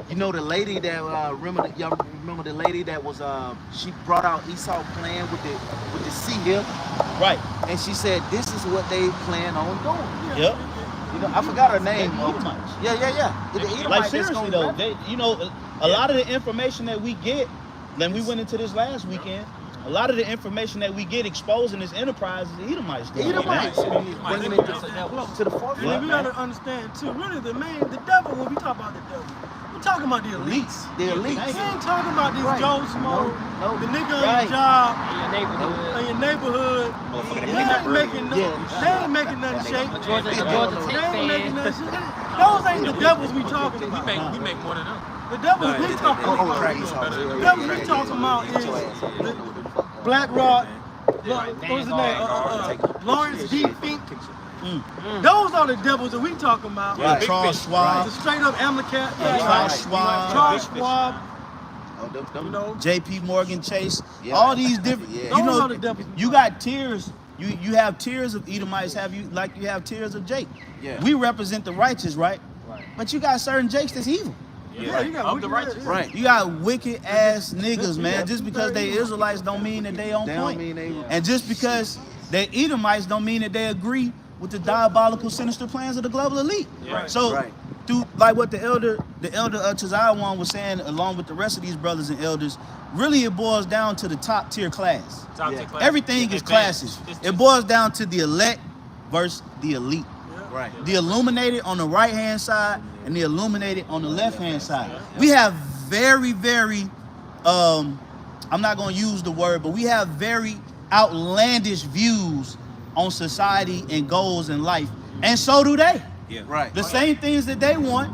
you know, the lady that y'all remember the lady that was she brought out Esau plan with the sea hip, and she said this is what they plan on doing. You know, I forgot her name. The Like seriously though, a lot of the information that we get, then we went into this last weekend. A lot of the information that we get exposing this enterprise is the Edomites. Bringing it to the forefront. We gotta understand too. Really, the devil. When we talk about the devil, we're talking about the elites. The elites. We ain't talking about these Joe Smo, the nigga on your job, in your neighborhood. They ain't making nothing shake. They ain't making nothing shake. Those ain't the devils we talking about. We make more than them. The devils we talking about. The devils we talking about is Black Rock, what was his name? Lawrence D. Fink. Those are the devils that we talking about. Charles Schwab. The straight up Amlacat. Charles Schwab. J.P. Morgan Chase. All these different. Those are the devils. You got tiers. You have tiers of Edomites. You have tiers of Jake. We represent the righteous, right? But you got certain Jakes that's evil. You got the righteous. You got wicked ass niggas, man. Just because they Israelites don't mean that they on point. And just because they Edomites don't mean that they agree with the diabolical, sinister plans of the global elite. So, through like what the elder Chazawan was saying, along with the rest of these brothers and elders, really it boils down to the top tier class. Everything is classes. It boils down to the elect versus the elite. The illuminated on the right hand side and the illuminated on the left hand side. We have very, very, I'm not gonna use the word, but we have very outlandish views on society and goals in life. And so do they. The same things that they want,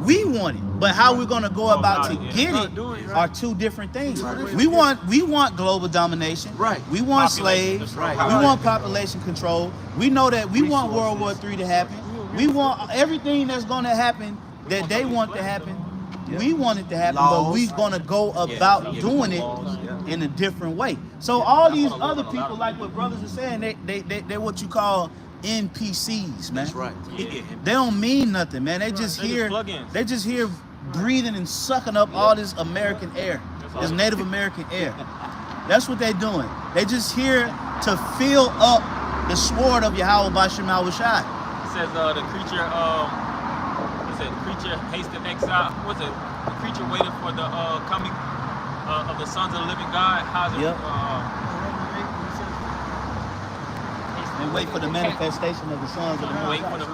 we want it. But how we're gonna go about to get it are two different things. We want global domination. We want slaves. We want population control. We know that we want World War III to happen. We want everything that's gonna happen that they want to happen. We want it to happen, but we're gonna go about doing it in a different way. So all these other people, like what brothers are saying, they're what you call NPCs, man. That's right. Yeah. They don't mean nothing, man. They just here breathing and sucking up all this American air, this Native American air. That's what they're doing. They just here to fill up the sword of Yahweh Bashim Al-Washai. It says the creature, what's it? The creature hasted exile. What's it? The creature waited for the coming of the sons of the living God. How's it? Yep. And wait for the manifestation of the sons of the Most High. Wait for the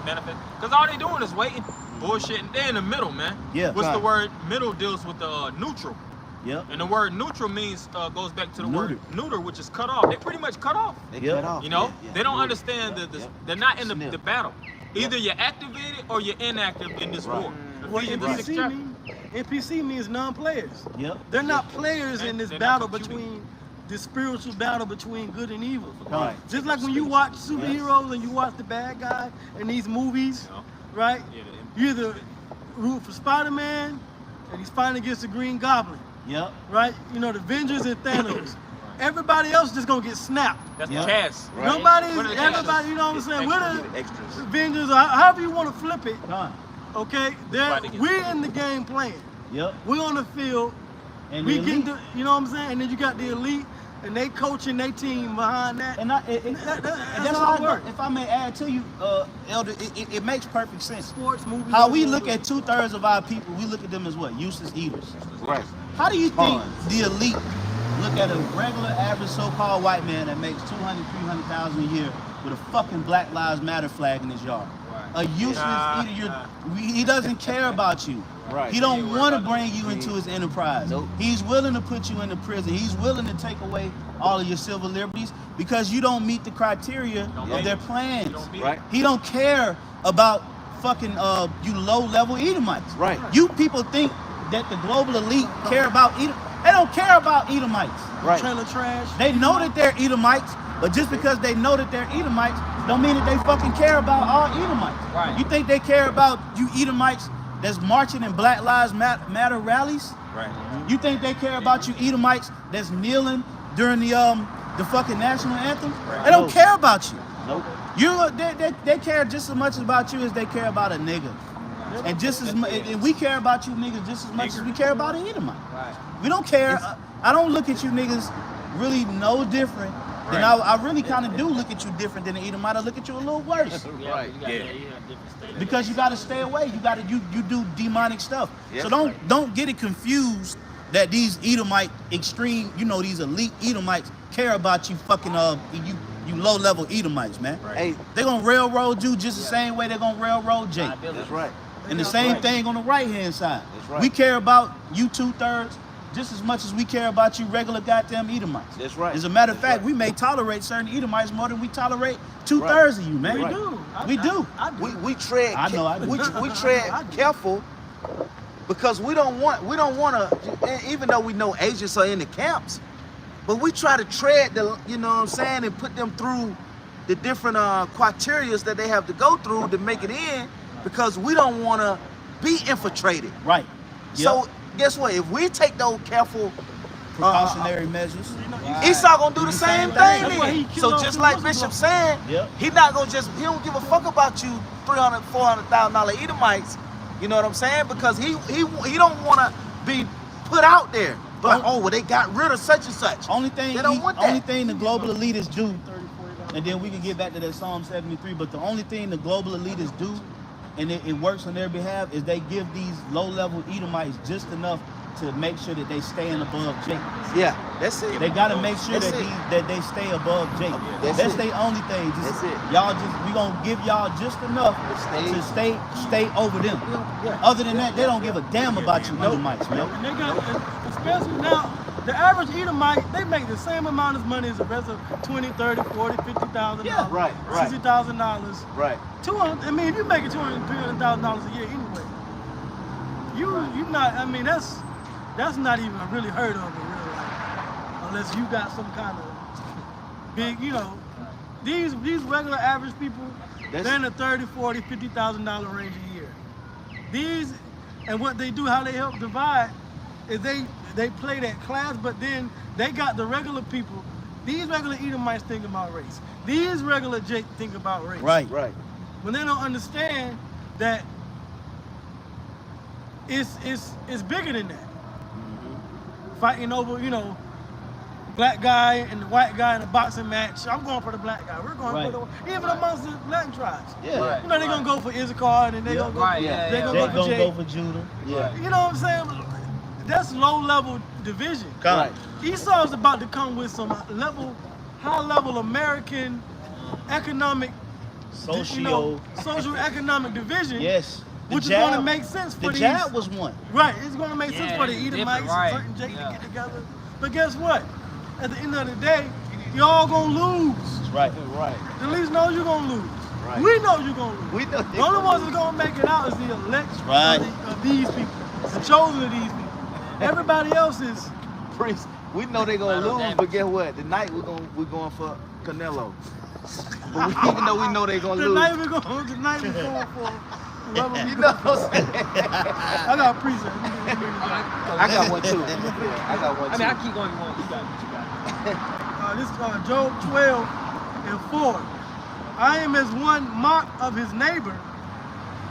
manifest. Because all they doing is waiting, bullshitting. They're in the middle, man. Yeah. What's the word? Middle deals with the neutral. Yep. And the word neutral means goes back to the word neuter, which is cut off. They pretty much cut off. They cut off. You know, Yeah. they don't understand that they're not in the battle. Either you're activated or you're inactive in this war. What NPC means non-players. Yep. They're not players in this battle between the spiritual battle between good and evil. Right. Just like when you watch superheroes and you watch the bad guy in these movies, right? You either root for Spider-Man and he's fighting against the Green Goblin. Yep. Right? You know, the Avengers and Thanos. Everybody else just gonna get snapped. That's the cast. Right. Nobody's, What are the everybody, you know what I'm saying? We're the Extras. Avengers, or however you want to flip it. Done. Okay? We're in the game playing. Yep. We're on the field. And We the get elite. the, you know what I'm saying? And then you got the elite, and they coaching their team behind that. And that's how it works. if I may add to you, Elder, it makes perfect sense. Sports, movies. How we look at 2/3 of our people, we look at them as what? Useless eaters. Right. How do you think the elite look at a regular, average, so-called white man that makes 200, 300,000 a year with a fucking Black Lives Matter flag in his yard? A useless eater. He doesn't care about you. Right. He don't want to bring you into his enterprise. Nope. He's willing to put you into prison. He's willing to take away all of your civil liberties because you don't meet the criteria of their plans. Right. He don't care about fucking you low-level Edomites. Right. You people think that the global elite care about Edom. They don't care about Edomites. Right. Trailer trash. They know that they're Edomites, but just because they know that they're Edomites don't mean that they fucking care about all Edomites. Right. You think they care about you Edomites that's marching in Black Lives Matter rallies? Right. You think they care about you Edomites that's kneeling during the fucking national anthem? They don't care about you. Nope. They care just as much about you as they care about a nigga. And just as much, and we care about you niggas just as much as we care about an Edomite. Right. We don't care. I don't look at you niggas really no different than I really kind of do look at you different than an Edomite. I look at you a little worse. Right. You have different status. Because you got to stay away. You do demonic stuff. Yeah. So don't get it confused that these Edomite extreme, these elite Edomites care about you fucking you low level Edomites, man. Right. Hey, They're gonna railroad you just the same way they're gonna railroad Jake. that's right. And the same thing on the right hand side. That's right. We care about you 2/3 just as much as we care about you regular goddamn Edomites. That's right. As a matter of fact, we may tolerate certain Edomites more than we tolerate 2/3 of you, man. Right. We do. We tread. I know, I do. We tread careful because we don't want to. Even though we know agents are in the camps, but we try to tread the. You know what I'm saying, and put them through the different criterias that they have to go through to make it in, because we don't want to be infiltrated. Right. So guess what? If we take those careful Precautionary measures. Esau gonna do the same thing That's why he then. killed So all just the like Muslims. Bishop saying, Yep. he not gonna he don't give a fuck about you $300,000, $400,000 Edomites. You know what I'm saying? Because he don't want to be put out there. But well, they got rid of such and such. Only thing They don't want that. only thing the global elites do, and then we can get back to that Psalm 73, but the only thing the global elites do, and it works on their behalf, is they give these low-level Edomites just enough to make sure that they staying above Jacob. Yeah, that's it. They got to make sure That's that it. they stay above Jacob. That's That's it. their only thing. Just, That's it. We gonna give y'all just enough to stay over them. Yeah. Other than that, they don't give a damn about you Edomites, man. And they got, especially now, the average Edomite, they make the same amount of money as the rest of 20, 30, 40, $50,000. Yeah, right. $60,000. Right. 200. I mean, if you making $200,000, $300,000 a year anyway, you not. I mean, that's not even really heard of in real life, unless you got some kind of big. These regular average people, they're in the $30,000, $40,000, $50,000 range a year. And what they do, how they help divide, is they play that class, but then they got the regular people. These regular Edomites think about race. These regular Jake think about race. Right. When they don't understand that it's bigger than that. Fighting over, black guy and the white guy in a boxing match. I'm going for the black guy. We're going for the even amongst the Latin tribes. Yeah. They're gonna go for Issachar and then they're gonna go for They're gonna go for Judah. Yeah. You know what I'm saying? That's low level division. Right. Esau's about to come with some high level American economic social economic division. Yes. Which is going to make sense for the jab was one. Right. It's going to make sense for the Edomites and certain Jake to get together. But guess what? At the end of the day, y'all going to lose. Right. The least know you're going to lose. Right. We know you're going to lose. We know the only ones that's going to make it out is the elect of these people, the chosen of these people. Everybody else is Priest. We know they're gonna lose, but guess what? Tonight we're going for Canelo. But even though we know they're gonna lose. Tonight we're going for you know what I'm saying? I got a preset. I got one too. I got one too. I keep going. You got it. This is Job 12:4. I am as one mocked of his neighbor,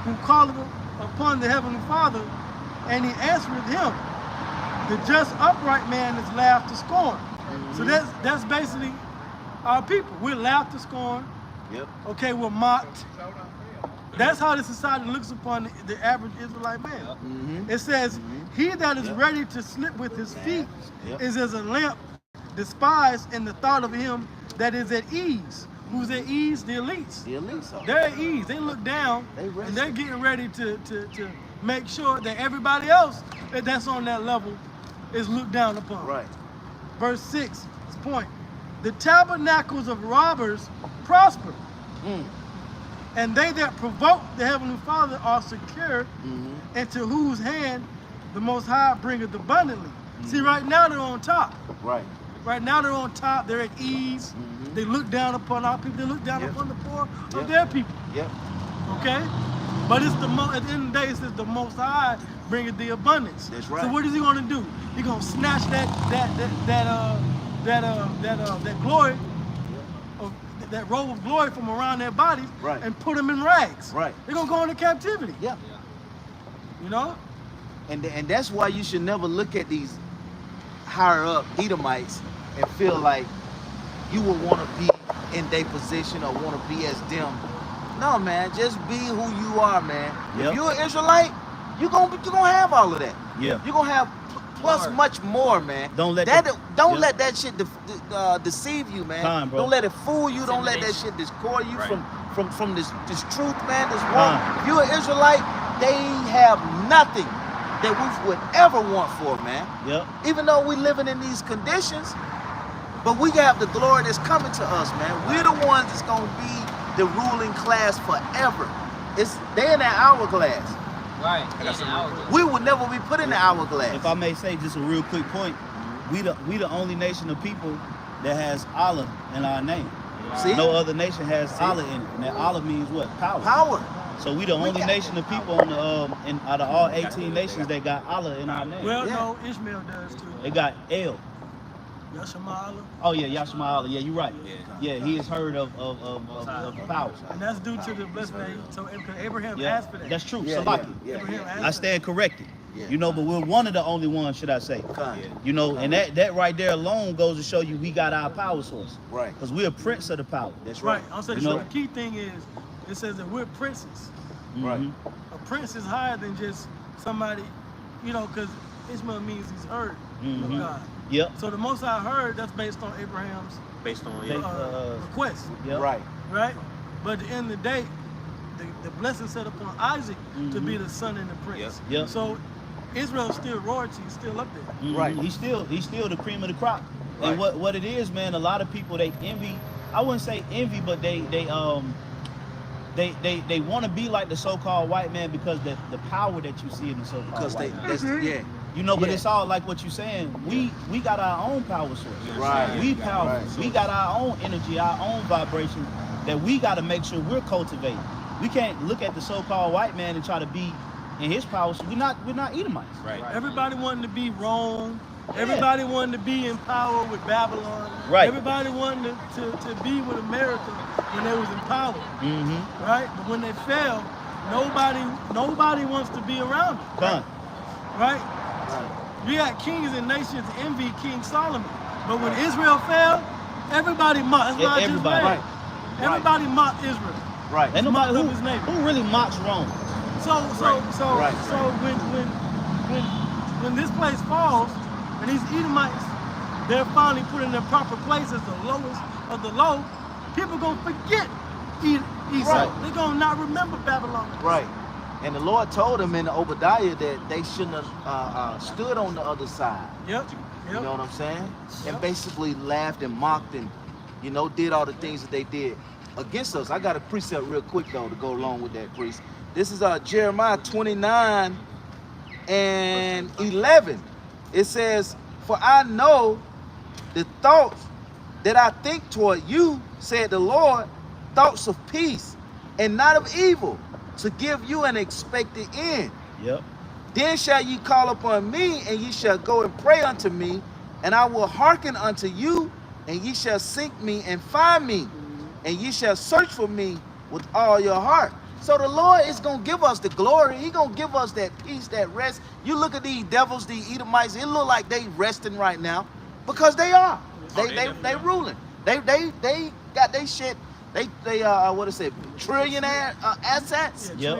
who calleth upon the heavenly Father, and he answereth him. The just upright man is laughed to scorn. So that's basically our people. We're laughed to scorn. Yep. Okay, we're mocked. That's how the society looks upon the average Israelite man. It says, he that is ready to slip with his feet is as a lamp despised in the thought of him that is at ease. Who's at ease? The elites. The elites. They're at ease. They look down and they're getting ready to make sure that everybody else that's on that level is looked down upon. Right. Verse 6, point. The tabernacles of robbers prosper, and they that provoke the heavenly Father are secure, and to whose hand the Most High bringeth abundantly. See, right now they're on top. Right now they're on top. They're at ease. They look down upon our people. They look down upon the poor of their people. Okay? But it's at the end of the day, it says the Most High bringeth the abundance. That's right. So what is he going to do? He's going to snatch that glory, that robe of glory from around their bodies, and put them in rags. They're going to go into captivity. You know? And that's why you should never look at these higher up Edomites and feel like you would want to be in their position or want to be as them. No, man, just be who you are, man. If you're an Israelite, you're gonna have all of that. You're gonna have plus much more, man. Don't let that shit deceive you, man. Don't let it fool you. Don't let that shit discord you from this truth, man. This one. If you're an Israelite, they have nothing that we would ever want for, man. Even though we living in these conditions, but we have the glory that's coming to us, man. We're the ones that's gonna be the ruling class forever. They in that hourglass. We would never be put in the hourglass. If I may say just a real quick point, we the only nation of people that has Allah in our name. See? No other nation has Allah in it. And that Allah means what? Power. So we the only nation of people on the out of all 18 nations that got Allah in our name. Well, no, Ishmael does too. They got El. Yashma. Oh yeah, Yashma Allah. Yeah, you're right. Yeah, he is heard of power. And that's due to the blessed name. So Abraham asked for that. That's true. I stand corrected. You know, but we're one of the only ones, should I say? You know, and that right there alone goes to show you we got our power source. Because we're a prince of the power. That's right. I'm saying the key thing is it says that we're princes. A prince is higher than just somebody, because Ishmael means he's heard of God. So the Most High heard, that's based on Abraham's request. Right. But at the end of the day, the blessing set upon Isaac to be the son and the prince. So Israel's still royalty, still up there. He's still the cream of the crop. And what it is, man, a lot of people, they envy. I wouldn't say envy, but they want to be like the so-called white man because the power that you see in the so-called white man. But it's all like what you're saying. We got our own power source. We powerful. We got our own energy, our own vibration that we got to make sure we're cultivating. We can't look at the so-called white man and try to be in his power. So we're not Edomites. Right. Everybody wanted to be Rome. Everybody wanted to be in power with Babylon. Right. Everybody wanted to be with America when they was in power. Mm-hmm. Right? But when they fell, nobody wants to be around them. Done. Right? You got kings and nations envy King Solomon. But when Israel fell, everybody mocked. That's not everybody. just everybody mocked Israel. Right. And nobody who really mocks Rome. So when this place falls, and these Edomites, they're finally put in their proper place as the lowest of the low, people gonna forget Esau. Right. They're gonna not remember Babylon. Right. And the Lord told them in Obadiah that they shouldn't have stood on the other side. Yep. You know what I'm saying? And basically laughed and mocked and, you know, did all the things that they did against us. I got a precept real quick, though, to go along with that, priest. This is Jeremiah 29 and 11. It says, "For I know the thoughts that I think toward you, said the Lord, thoughts of peace and not of evil, to give you an expected end. Yep. Then shall ye call upon me, and ye shall go and pray unto me, and I will hearken unto you, and ye shall seek me and find me, and ye shall search for me with all your heart." So the Lord is going to give us the glory. He going to give us that peace, that rest. You look at these devils, these Edomites, it look like they resting right now because they are. They ruling. They got their shit. They what is it? Trillionaire assets. Yep.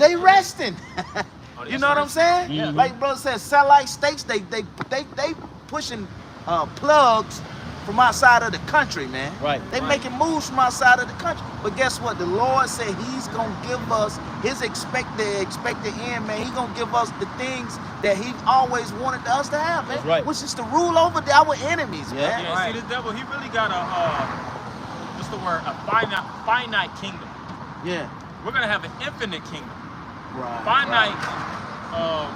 They resting. You know what I'm saying? Yeah. Like brother said, satellite states. They pushing plugs from outside of the country, man. Right. They making moves from outside of the country. But guess what? The Lord said He's gonna give us His expected end, man. He's gonna give us the things that He always wanted us to have, man. That's right. Which is to rule over our enemies, Yeah. man. Yeah, see, this devil, he really got what's the word? A finite kingdom. Yeah. We're gonna have an infinite kingdom. Right. Finite,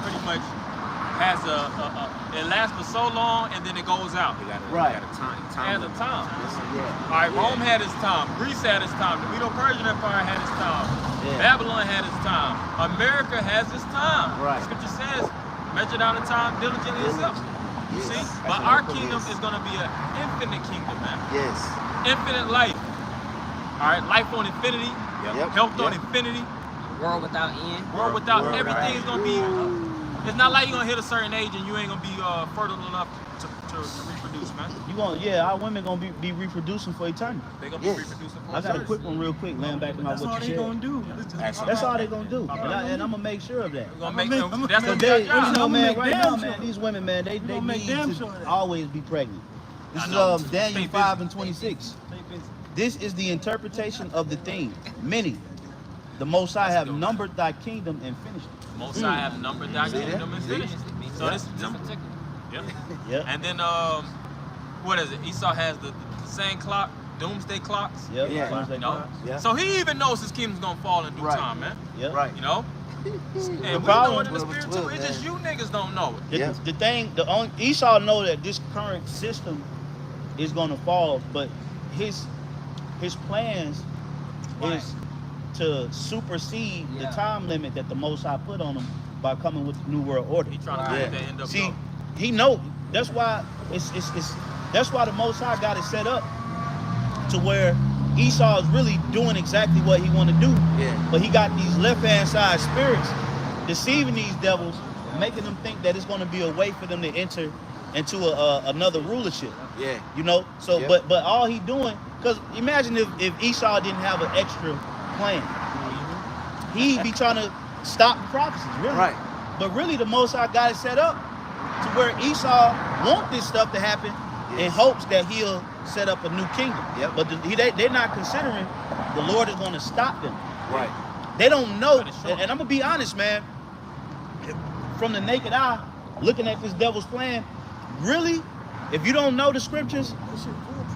pretty much has it lasts for so long and then it goes out. They got Right. a time. It has a time. Yeah. All right, Rome had its time. Greece had its time. The Medo-Persian Empire had its time. Yeah. Babylon had its time. America has its time. Right. The scripture says, measure down the time diligently yourself. You see? But our kingdom is going to be an infinite kingdom, man. Yes. Infinite life. All right, life on infinity. Yep. Health on infinity. World without end. World without World, everything is going to be. It's not like you're going to hit a certain age and you ain't going to be fertile enough to reproduce, man. Our women gonna be reproducing for eternity. They're going to be reproducing for I got a eternity. quick one real quick, laying back on That's all what they you gonna said. do. That's all they gonna do, and I'm gonna make sure of that. We're gonna make I'm them. gonna That's make gonna be our They, job. you know, I'm man, make right damn now, sure. man, these women, man, they gonna make need damn to sure of that. always be pregnant. This I is know. Daniel Stay 5 busy. and 26. Stay busy. This is the interpretation of the theme. Many, the Most High have numbered thy kingdom and finished it. Most High have numbered thy kingdom and finished. So this number. Yep. Yep. And then what is it? Esau has the same clock, doomsday clocks. Yep. Yeah. Wednesday You know? clocks. Yeah. So he even knows his kingdom's gonna fall in due Right. time, man. Yep. Right. You know? And we problem- know it in the spirit too. It's just you niggas don't know it. Yeah. The only Esau know that this current system is gonna fall, but his plans is to supersede the time limit that the Most High put on him by coming with the New World Order. He trying to get that end up. See, he know that's why that's why the Most High got it set up to where Esau is really doing exactly what he want to do. Yeah. But he got these left-hand side spirits deceiving these devils, making them think that it's going to be a way for them to enter into another rulership. Yeah. You know. So, Yep. but all he doing, because imagine if Esau didn't have an extra plan, he'd be trying to stop the prophecies, really. Right. But really, the Most High got it set up to where Esau want this stuff to happen in Yes. hopes that he'll set up a new kingdom. Yep. But they're not considering the Lord is going to stop them. Right. They don't know. That is true. And I'm going to be honest, man. From the naked eye, looking at this devil's plan, really, if you don't know the scriptures,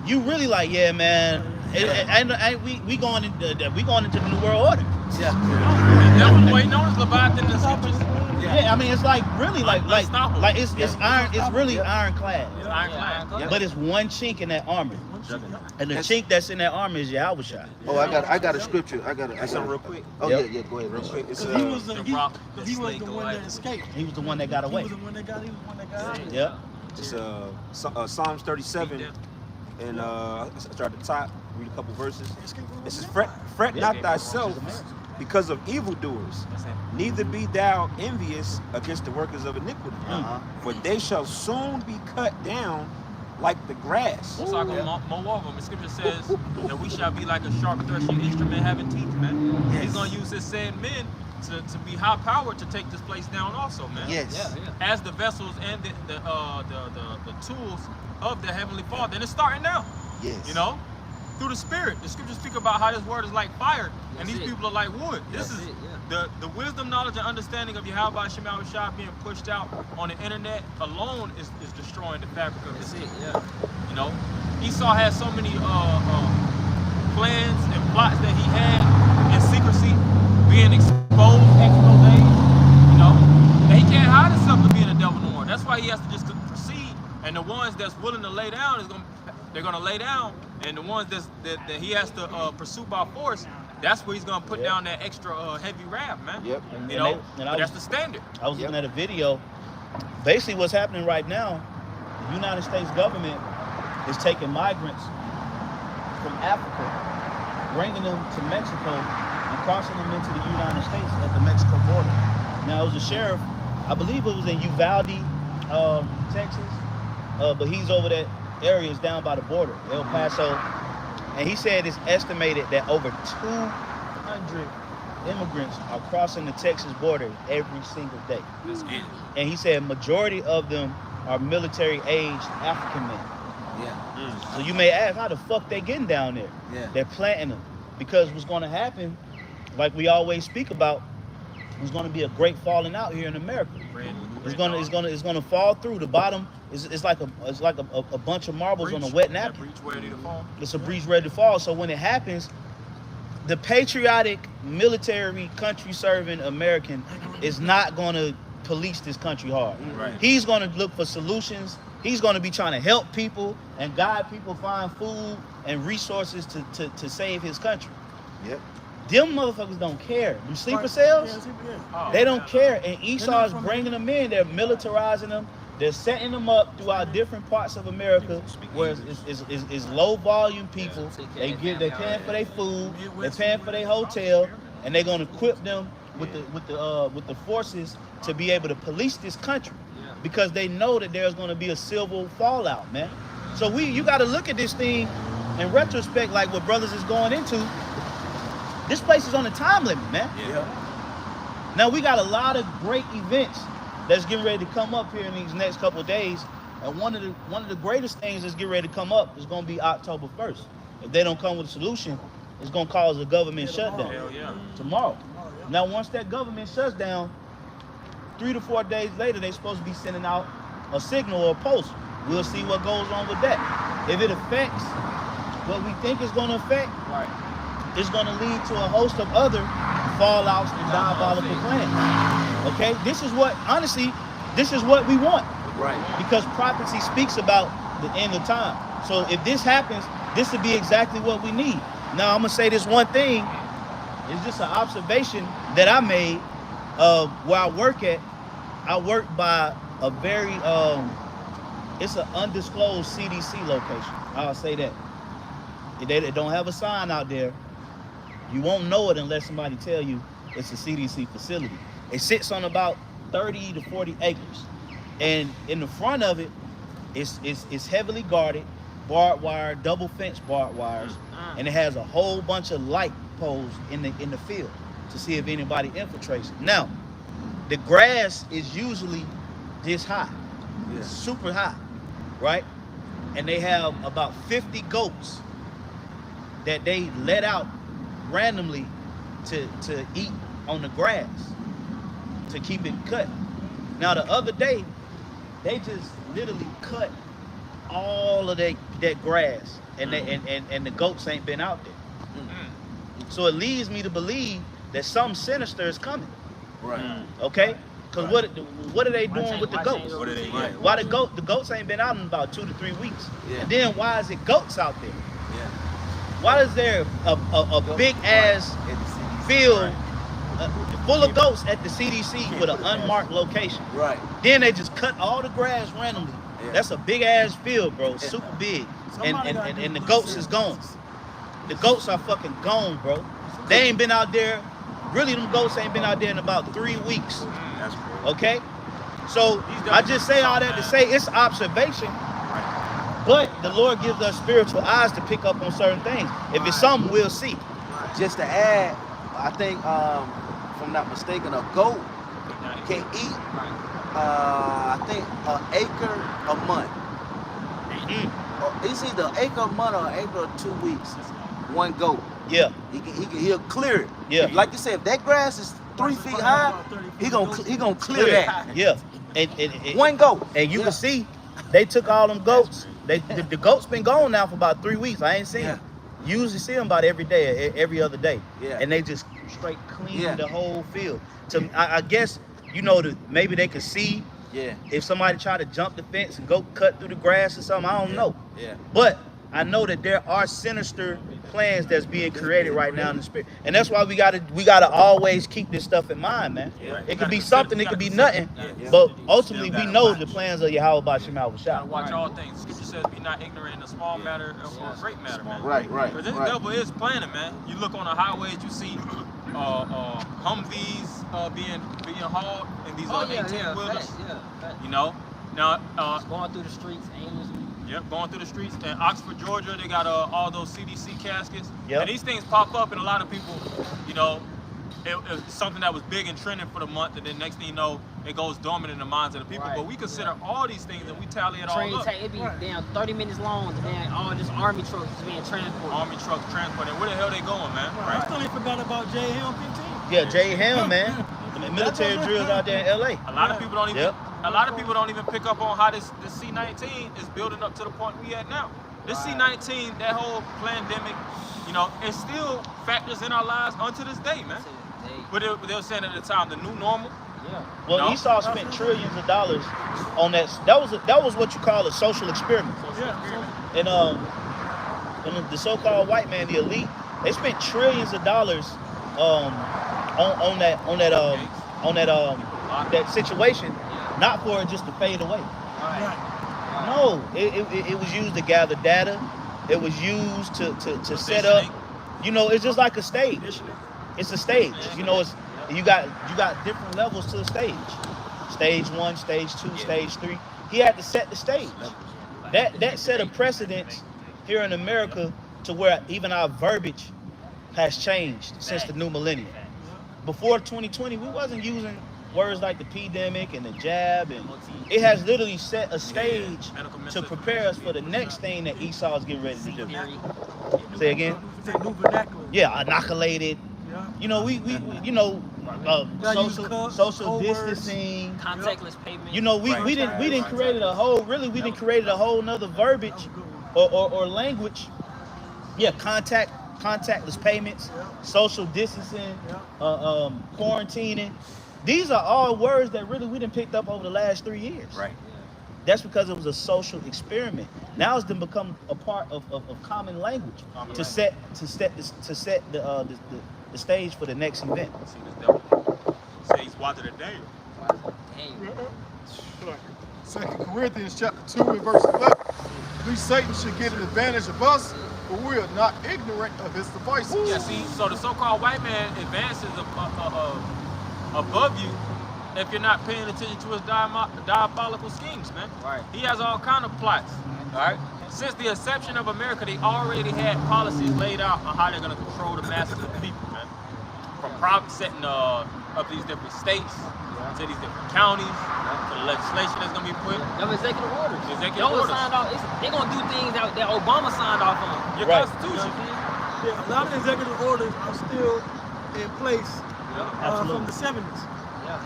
you really like, yeah, man. We going into the New World Order. Yeah. The devil waiting on us, Leviathan and scriptures. Yeah, I mean, it's like really like Unstoppable. it's iron. It's really ironclad. It's ironclad. But it's one chink in that armor. juggernaut. And the chink that's in that armor is Yahushua. Oh, I got a scripture. I got something real quick. Oh Yep. yeah, go ahead. Real quick. It's He was the the one that escaped. He was the one that got He away. was the one that got out. Yep. It's Psalms 37, and I start at the top, read a couple verses. It says, fret not thyself because of evildoers, neither be thou envious against the workers of iniquity, for they shall soon be cut down like the grass. We're talking more of them. The scripture says that we shall be like a sharp threshing instrument having teeth, man. He's gonna use his said men to be high powered to take this place down also, man. Yes. As the vessels and the tools of the Heavenly Father. And it's starting now. Yes. You know? Through the Spirit. The scriptures speak about how this word is like fire, and these people are like wood. This is the wisdom, knowledge, and understanding of Yahweh Shema Shah being pushed out on the internet alone is destroying the fabric of this. You know? Esau had so many plans and plots that he had in secrecy being exposed, you know, that he can't hide himself to being a devil no more. That's why he has to just proceed, and the ones that's willing to lay down they're gonna lay down, and the ones that he has to pursue by force, that's where he's gonna put down that extra heavy rap, man. Yep. You know, but that's the standard. I was looking at a video. Basically, what's happening right now, the United States government is taking migrants from Africa, bringing them to Mexico, and crossing them into the United States at the Mexico border. Now, it was a sheriff, I believe it was in Uvalde, Texas, but he's over that area, is down by the border, El Paso, and he said it's estimated that over 200 immigrants are crossing the Texas border every single day. And he said majority of them are military-aged African men. So you may ask, how the fuck they getting down there? They're planting them. Because what's going to happen, like we always speak about, there's going to be a great falling out here in America. It's going to fall through the bottom. It's like a bunch of marbles on a wet napkin. It's a breach ready to fall. So when it happens, the patriotic military country serving American is not going to police this country hard. He's going to look for solutions. He's going to be trying to help people and guide people find food and resources to save his country. Them motherfuckers don't care. Them sleeper cells, they don't care. And Esau is bringing them in. They're militarizing them. They're setting them up throughout different parts of America where it's low volume people. They're paying for their food. They're paying for their hotel, and they're going to equip them with the forces to be able to police this country, because they know that there's going to be a civil fallout, man. So you got to look at this thing in retrospect, like what brothers is going into. This place is on a time limit, man. Now we got a lot of great events that's getting ready to come up here in these next couple of days, and one of the greatest things that's getting ready to come up is going to be October 1st. If they don't come with a solution, it's going to cause a government shutdown tomorrow. Now, once that government shuts down, 3 to 4 days later, they're supposed to be sending out a signal or a post. We'll see what goes on with that. If it affects what we think it's going to affect, it's going to lead to a host of other fallouts and diabolical plans. Okay? This is what we want. Because prophecy speaks about the end of time. So if this happens, this would be exactly what we need. Now, I'm going to say this one thing. It's just an observation that I made where I work at. I work by a very, it's an undisclosed CDC location. I'll say that. They don't have a sign out there. You won't know it unless somebody tell you it's a CDC facility. It sits on about 30 to 40 acres. And in the front of it, it's heavily guarded, barbed wire, double fence barbed wires, and it has a whole bunch of light poles in the field to see if anybody infiltrates it. Now, the grass is usually this high, super high, right? And they have about 50 goats that they let out randomly to eat on the grass to keep it cut. Now, the other day, they just literally cut all of that grass, and the goats ain't been out there. So it leads me to believe that something sinister is coming. Okay? Cause what are they doing with the goats? What are they? Why the goats ain't been out in about 2 to 3 weeks? Yeah. And then why is it goats out there? Yeah. Why is there a big ass field full of goats at the CDC with an unmarked location? Right. Then they just cut all the grass randomly. Yeah. That's a big ass field, bro. Super big. And the goats is gone. The goats are fucking gone, bro. They ain't been out there. Really, them goats ain't been out there in about 3 weeks. That's cool. Okay? So I just say all that to say it's observation. But the Lord gives us spiritual eyes to pick up on certain things. If it's something, we'll see. Just to add, I think, if I'm not mistaken, a goat can eat, I think, an acre a month. It's either an acre a month or an acre or 2 weeks. One goat. Yeah. He'll clear it. Yeah. Like you said, if that grass is 3 feet high, he gonna clear that. Yeah. And One goat. And you can see they took all them goats. The goats been gone now for about 3 weeks. I ain't seen them. You usually see them about every day, every other day. Yeah. And they just straight clean the whole field. So I guess, you know, maybe they could see if somebody try to jump the fence and go cut through the grass or something. I don't know. Yeah. But I know that there are sinister plans that's being created right now in the spirit. And that's why we gotta always keep this stuff in mind, man. Yeah. It could be something, it could be nothing. But ultimately we know the plans of Yahweh Bashim Gotta watch all things. Scripture says be not ignorant in a small matter or a great matter, man. Right. Because this devil is planning, man. You look on the highways, you see Humvees being hauled and these 18-wheelers. You know? Now Just going through the streets aimlessly. Yep, going through the streets. In Oxford, Georgia, they got all those CDC caskets. Yep. And these things pop up, and a lot of people, you know, it's something that was big and trending for the month, and then next thing you know, it goes dormant in the minds of the people. Right. But we consider all these things, and we tally it all Train up. it be down 30 minutes long, and then all this army trucks is being transported. Army trucks transporting. Where the hell they going, man? I still ain't forgot about J. Helm 15. Yeah, Jay Helm, man. The military drills out there in LA. A lot of people don't even. Yep. A lot of people don't even pick up on how this C-19 is building up to the point we at now. This C-19, that whole pandemic, you know, it still factors in our lives unto this day, man. But they were saying at the time, the new normal. Yeah. Well, No. Esau spent trillions of dollars on that. That was what you call a social experiment. And the so-called white man, the elite, they spent trillions of dollars on that situation, not for it just to fade away. No, it was used to gather data. It was used to set up. You know, it's just like a stage. It's a stage. You know, you got different levels to the stage. Stage 1, stage 2, stage 3. He had to set the stage. That set a precedence here in America to where even our verbiage has changed since the new millennium. Before 2020, we wasn't using words like the pandemic and the jab, and it has literally set a stage to prepare us for the next thing that Esau is getting ready to do. Say again? New vernacular. Yeah, inoculated. You know, we social distancing. Contactless payment. You know, we didn't create a whole nother verbiage or language. Yeah, contactless payments, social distancing, quarantining. These are all words that really we done picked up over the last 3 years. Right. That's because it was a social experiment. Now it's become a part of common language to set the stage for the next event. See this devil. Say he's watching the day. Second Corinthians chapter 2 and verse 11. Least Satan should get an advantage of us, but we are not ignorant of his devices. Yeah, see, so the so-called white man advances above you if you're not paying attention to his diabolical schemes, man. Right. He has all kind of plots. All right. Since the inception of America, they already had policies laid out on how they're going to control the masses of people, man. From setting up these different states to these different counties to the legislation that's going to be put. Them executive orders. Executive orders. Signed off. They're going to do things that Obama signed off on. Your Right. Constitution. Yeah, a lot of executive orders are still in place from the 70s.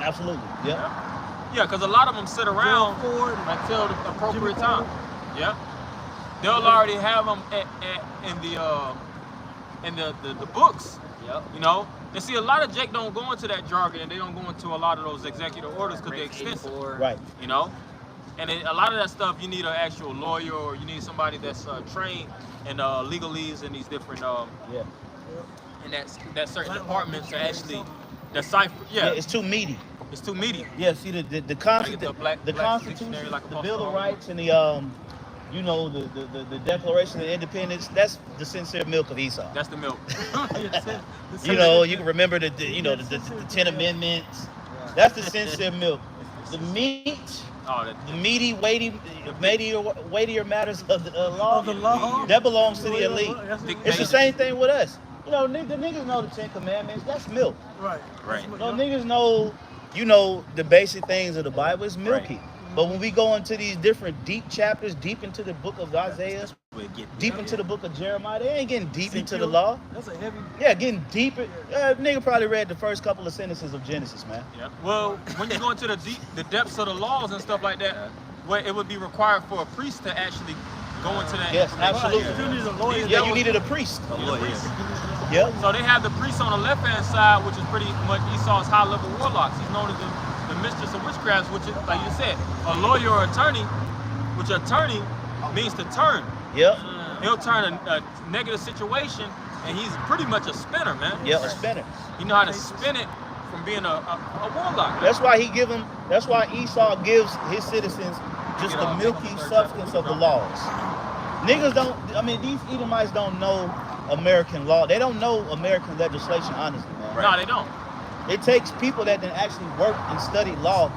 Absolutely. Yeah. Yeah, because a lot of them sit around Ford, until the appropriate time. Yeah. They'll already have them in the books. Yep. You know, And see, a lot of Jake don't go into that jargon, and they don't go into a lot of those executive orders because they're expensive. Right. You know? And a lot of that stuff, you need an actual lawyer, or you need somebody that's trained in legalese and these different, and that certain department to actually decipher. Yeah, it's too meaty. It's too meaty. Yeah, see the Constitution, like the Bill of Rights, and the you know, the Declaration of Independence. That's the sincere milk of Esau. That's the milk. You know, you can remember the 10 Amendments. That's the sincere milk. The meat. The meaty, weightier matters of the law, that belongs to the elite. It's the same thing with us. You know, the niggas know the 10 Commandments. That's milk. Right. No, niggas know, you know, the basic things of the Bible is milky. Right. But when we go into these different deep chapters, deep into the book of Isaiah, deep into the book of Jeremiah, they ain't getting deep into the law. That's a heavy. Yeah, getting deeper. Nigga probably read the first couple of sentences of Genesis, man. Yeah. Well, when you go into the depths of the laws and stuff like that, where it would be required for a priest to actually go into that. Yes, absolutely. Yeah, you needed a priest. Yep. So they have the priest on the left-hand side, which is pretty much Esau's high-level warlocks. He's known as the mistress of witchcraft, which is, like you said, a lawyer or attorney, which attorney means to turn. Yep. He'll turn a negative situation, and he's pretty much a spinner, man. Yeah, a spinner. You know how to spin it from being a warlock. That's why that's why Esau gives his citizens just the milky substance of the laws. Niggas don't, I mean, these Edomites don't know American law. They don't know American legislation, honestly, man. No, they don't. It takes people that then actually work and study law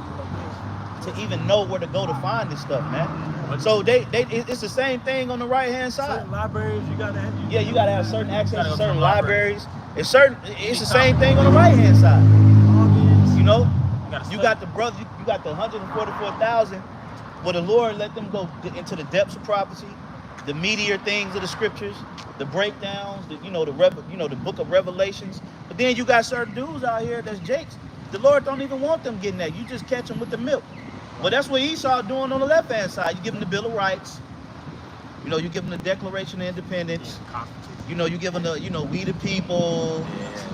to even know where to go to find this stuff, man. So it's the same thing on the right-hand side. Certain libraries you gotta have. Yeah, you gotta have certain access to certain libraries. It's the same thing on the right-hand side. You know, you got the 144,000, where the Lord let them go into the depths of prophecy, the meatier things of the scriptures, the breakdowns, the book of Revelations. But then you got certain dudes out here that's Jakes. The Lord don't even want them getting that. You just catch them with the milk. Well, that's what Esau doing on the left-hand side. You give them the Bill of Rights. You know, you give them the Declaration of Independence. You know, you give them the, we the people.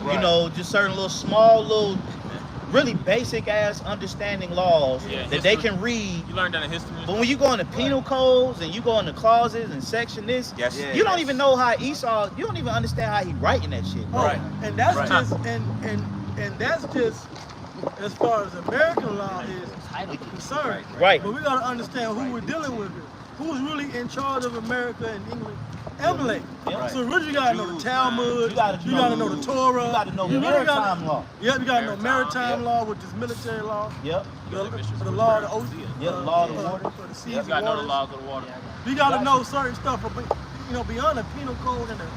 You know, just certain little really basic ass understanding laws that they can read. You learned that in history. But when you go into penal codes and you go into clauses and section this, you don't even know how Esau. You don't even understand how he writing that shit. Right. And that's just and that's just as far as American law is concerned. Right. But we gotta understand who we're dealing with. Who's really in charge of America and England? Emulate. Yep. So really you gotta know the Talmud, you gotta know the Torah, you gotta know maritime law. Yep, you gotta know maritime law, which is military law. Yep. The law of the ocean. Yep, the law of the water. For the seas You gotta know the laws of the water. You gotta know certain stuff, beyond the penal code and the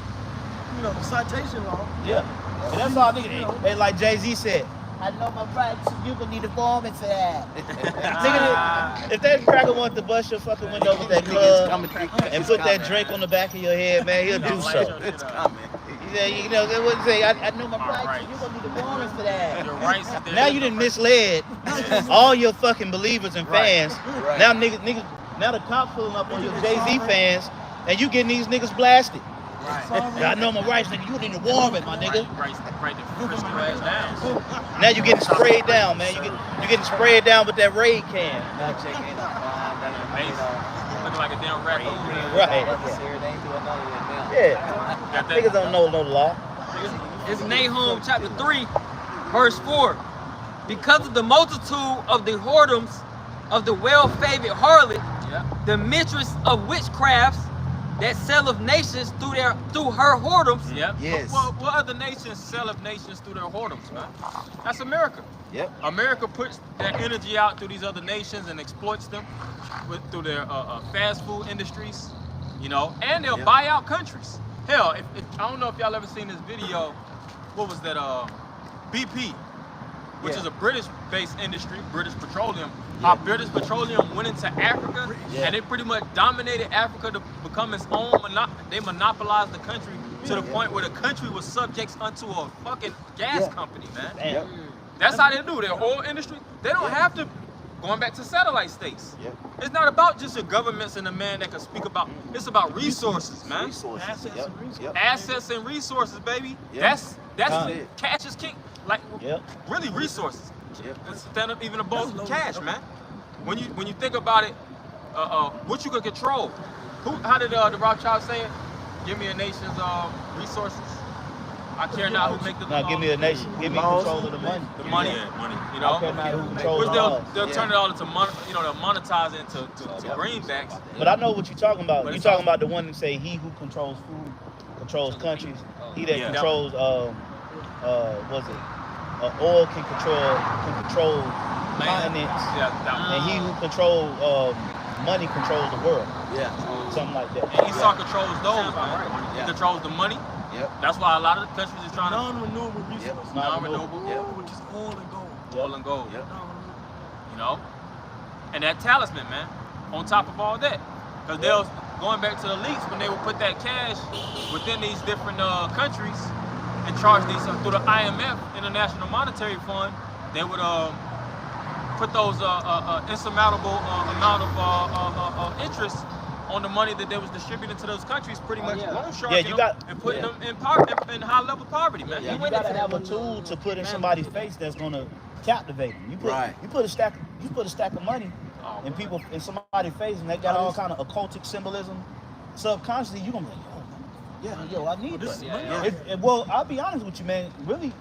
citation law. Yeah. And that's all nigga. Hey, like Jay-Z said, I know my rights, you gonna need a foreman for that. Nigga, if that cracker wants to bust your fucking window with that club and put that Drake on the back of your head, man, he'll do so. It's coming. Yeah, they wouldn't say, I know my rights, you gonna need a foreman for that. Now you done misled all your fucking believers and fans. Now niggas, now the cops pulling up on your Jay-Z fans, and you getting these niggas blasted. I know my rights, nigga. You need to warm it, my nigga. Now you getting sprayed down, man. You getting sprayed down with that raid can. Looking like a damn raccoon. Right. Yeah. Niggas don't know no law. It's Nahum chapter 3, verse 4. Because of the multitude of the whoredoms of the well-favored harlot, the mistress of witchcrafts, that selleth nations through her whoredoms. Yep. Yes. What other nations selleth nations through their whoredoms, man? That's America. Yep. America puts their energy out through these other nations and exploits them through their fast food industries, and they'll buy out countries. Hell, if I don't know if y'all ever seen this video. What was that? BP, which is a British-based industry, British Petroleum. How British Petroleum went into Africa and they pretty much dominated Africa to become its own. They monopolized the country to the point where the country was subject unto a fucking gas company, man. Damn. That's how they do their oil industry. They don't have to. Going back to satellite states. It's not about just your governments and the man that can speak about. It's about resources, man. Resources. Assets and resources, baby. That's That's cash is king. Like really resources. Stand up even above cash, man. When you think about it, what you can control. How did the Rothschild say it? Give me a nation's resources. I care not who make the laws. Give me a nation. Give me control of the money. The money, you know. I care not who controls the laws. They'll turn it all into money, you know, they'll monetize it into greenbacks. But I know what you're talking about. You're talking about the one that say he who controls food controls countries. He that controls oil can control continents. And he who controls money controls the world. Something like that. And Esau controls those, man. He controls the money. That's why a lot of the countries are trying to non-renewable resources. Non-renewable. Which is oil and gold. Oil and gold. You know? And that talisman, man, on top of all that. Because they'll, going back to the leaks, when they would put that cash within these different countries and charge these through the IMF, International Monetary Fund, they would put those insurmountable amount of interest on the money that they was distributing to those countries, pretty much loan sharking and putting them in high level poverty, man. You gotta have a tool to put in somebody's face that's gonna captivate them. You put a stack of money in somebody's face, and they got all kind of occultic symbolism. Subconsciously, you gonna be like, yo, I need that. Well, I'll be honest with you, man. Really,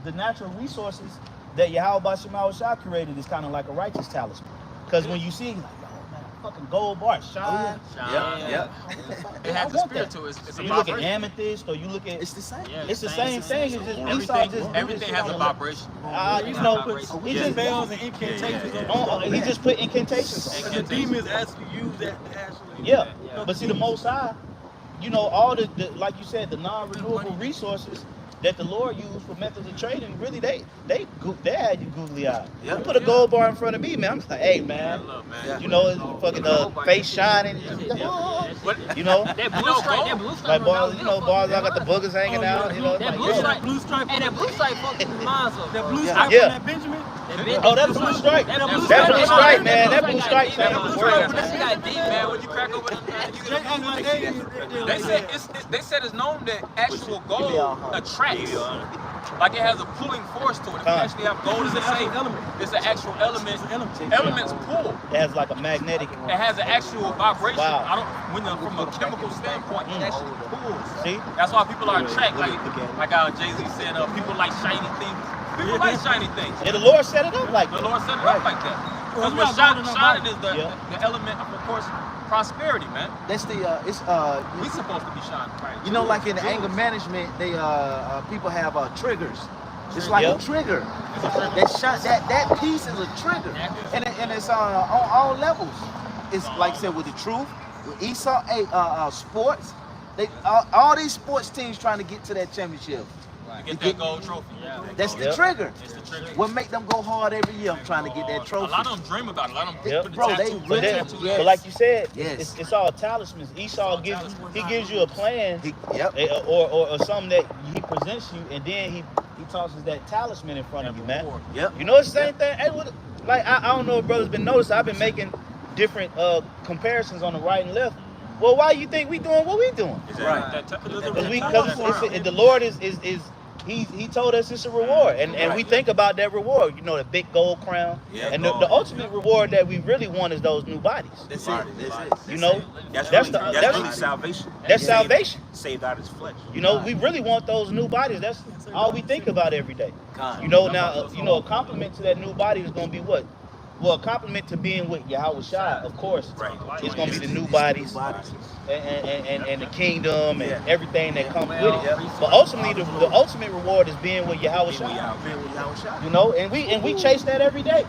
the natural resources that Yahweh Shah created is kind of like a righteous talisman. Because when you see it, like, fucking gold bar, shine. It has a spirit to it. It's a you look at amethyst, or you look at it's the same. It's the same thing. It's just everything has a vibration. You know, he just bells and incantations. He just put incantations on. The demons actually use that to actually. But see, the Most High, you know, all the like you said, the non-renewable resources that the Lord used for methods of trading, really they had you googly eyed. You put a gold bar in front of me, man. I'm like, hey man, you know, it's fucking face shining. You know, that blue stripe, like bars, you know, bars. I got the boogers hanging out. You know, that like, blue stripe, and that blue stripe fucking reminds of that blue stripe on that Benjamin. Oh, that blue stripe. That blue stripe, man. That blue stripe. Man, when you crack over they said it's known that actual gold attracts. Like it has a pulling force to it. If you actually have gold as a safe, it's an actual element. Elements pull. It has like a magnetic. It has an actual vibration. Wow. From a chemical standpoint, it actually pulls. See? That's why people are attracted. Like how Jay-Z said, people like shiny things. People like shiny things. Yeah, the Lord set it up like that. The Lord set it up like that. Because what shining is the element of course, prosperity, man. That's the We supposed to be shining, right? You know, like in the anger management, they people have triggers. It's like a trigger. That piece is a trigger, and it's on all levels. It's like I said with the truth, with Esau, sports. All these sports teams trying to get to that championship. Get that gold trophy. That's the trigger. It's the trigger. What make them go hard every year? I'm trying to get that trophy. A lot of them dream about it. A lot of them put Bro, the they tattoo. really, But like you said, Yes. it's all talismans. Esau gives you a plan, Yep. or something that he presents you, and then he tosses that talisman in front of you, man. Yep. You know it's the same thing. Hey, like I don't know if brothers been noticing. I've been making different comparisons on the right and left. Well, why you think we doing what we doing? Right. Because the Lord is He told us it's a reward, and we think about that reward. You know, the big gold crown, and the ultimate reward that we really want is those new bodies. That's it. You know, That's really salvation. That's salvation. Saved out his flesh. You know, we really want those new bodies. That's all we think about every day. You know, now a compliment to that new body is going to be what? Well, a compliment to being with Yahweh Shai, of course, it's going to be the new bodies and the kingdom and everything that comes with it. But ultimately, the ultimate reward is being with Yahweh Shai. You know, and we chase that every day.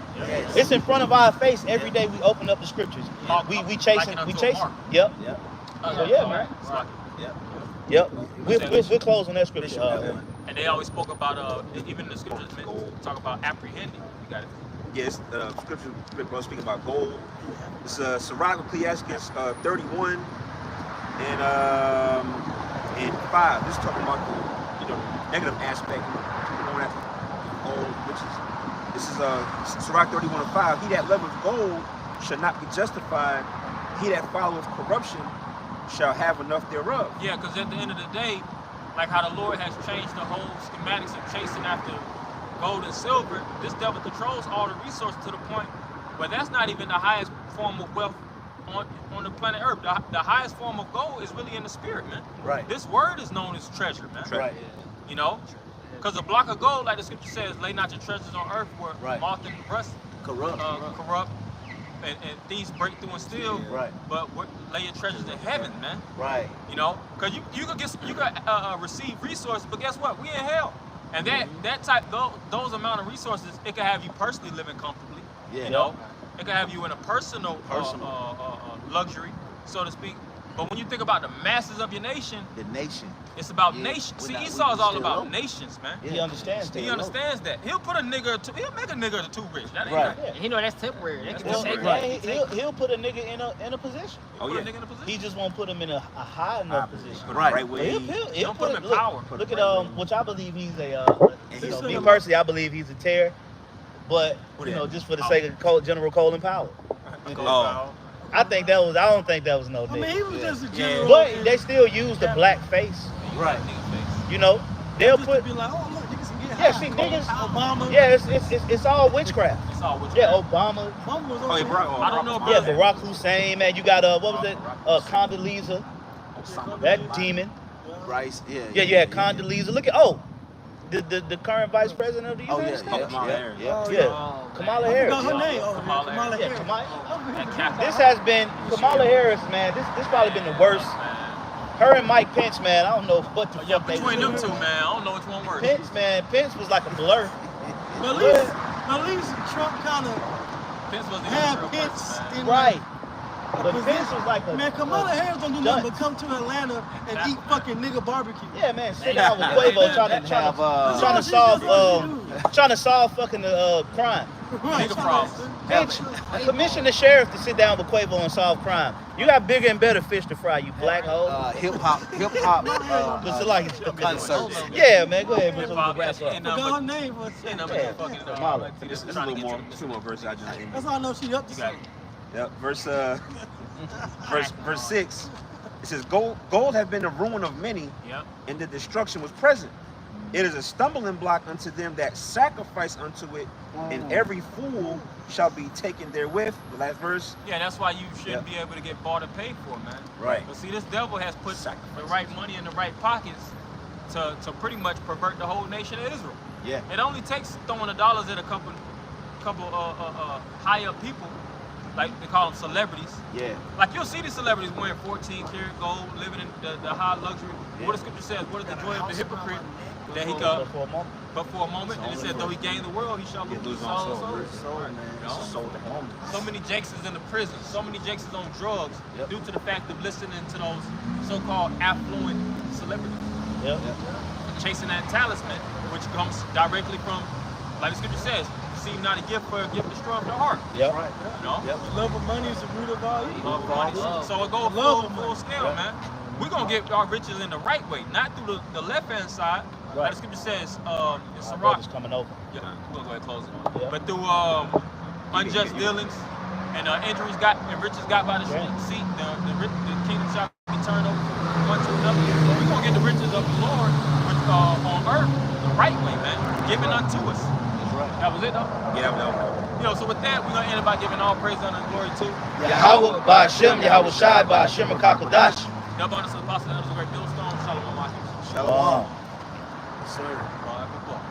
It's in front of our face every day. We open up the scriptures. We chase it. Yep. So yeah, man. Yep. We'll close on that scripture. And they always spoke about even the scriptures talk about apprehending. You got it. Yes, scripture speaking about gold. It's Sirach Ecclesiastes 31 and 5. This is talking about the negative aspect of going after gold riches. This is Sirach 31 and 5. He that loveth gold shall not be justified. He that followeth corruption shall have enough thereof. Yeah, because at the end of the day, like how the Lord has changed the whole schematics of chasing after gold and silver, this devil controls all the resources to the point where that's not even the highest form of wealth on the planet Earth. The highest form of gold is really in the spirit, man. Right. This word is known as treasure, man. Right. You know? Because a block of gold, like the scripture says, lay not your treasures on earth where moth and rust corrupt and thieves break through and steal. Right. But lay your treasures in heaven, man. Right. You know? Because you could receive resources, but guess what? We in hell. And those amount of resources, it can have you personally living comfortably. Yeah. You know? It can have you in a personal luxury, so to speak. But when you think about the masses of your nation, it's about nations. See, Esau is all about nations, man. He understands that. He understands that. He'll put a nigga, he'll make a nigga too rich. That ain't right. right. He know that's temporary. He'll put a nigga in a position. He just won't put him in a high enough position. Right. He'll put him in power. Look at which I believe he's me personally, I believe he's a terror. But just for the sake of General Colin Powell. I don't think that was no nigga. I mean, he was just a general. But they still use the black face. Right. You know, they'll just put. To be like, oh look, niggas can get high. Niggas. Obama. Yeah, it's all witchcraft. It's all witchcraft. Yeah, Obama. Obama was I don't know. Yeah, Barack Hussein, man. You got what was it? Condoleezza, that demon. Rice. Yeah, you had Condoleezza. Look at the current vice president of the United States. Kamala Harris. Her name. Kamala Harris. This has been Kamala Harris, man. This probably been the worst. Her and Mike Pence, man. I don't know what the fuck they between them two, man. I don't know which one works. Pence was like a blur. But at least Trump kind of had Pence in right. But Pence was like a... Man, Kamala Harris don't do nothing but come to Atlanta and eat fucking nigga barbecue. Yeah, man, sit down with Quavo trying to solve fucking crime. Right. Nigga problems. Bitch, commission the sheriff to sit down with Quavo and solve crime. You got bigger and better fish to fry, you black hole. Hip hop. Looks like concerts. Yeah, man, go ahead, bro. Forgot her name for a second. Kamala. This is a little more, two more verses. I just That's all I know she up to something. Yep. Verse 6. It says, Gold have been the ruin of many, and the destruction was present. It is a stumbling block unto them that sacrifice unto it, and every fool shall be taken therewith. The last verse. Yeah, that's why you shouldn't be able to get bought and paid for, man. Right. But see, this devil has put the right money in the right pockets to pretty much pervert the whole nation of Israel. Yeah. It only takes throwing the dollars at a couple high up people, like they call them celebrities. Yeah. Like you'll see these celebrities wearing 14 karat gold, living in the high luxury. What the scripture says, what is the joy of the hypocrite? That he could, but for a moment, and it said, though he gained the world, he shall lose his soul. So many Jakes is in the prison. So many Jakes is on drugs due to the fact of listening to those so-called affluent celebrities. Chasing that talisman, which comes directly from, like the scripture says, receive not a gift for a gift destroy the heart. Yep. Right. You know? Love of money is the root of all evil. Love of money. So it goes full scale, man. We're going to get our riches in the right way, not through the left-hand side. Like the scripture says, in Sirach, coming over. Yeah, we're going to go ahead and close it. But through unjust dealings and injuries got and riches got by the seat, the kingdom shall be turned over one to another. We're going to get the riches of the Lord on earth the right way, man, given unto us. That's right. That was it, though? Yeah, no. So with that, we're going to end it by giving all praise, honor, and glory to Yahweh, Ba'Shem, Yahweh Shai, Ba'Shem, Kakodash. Double honor to the apostle, and the great millstone. Shalom, Alaikum. Shalom. Sir. All right, good book.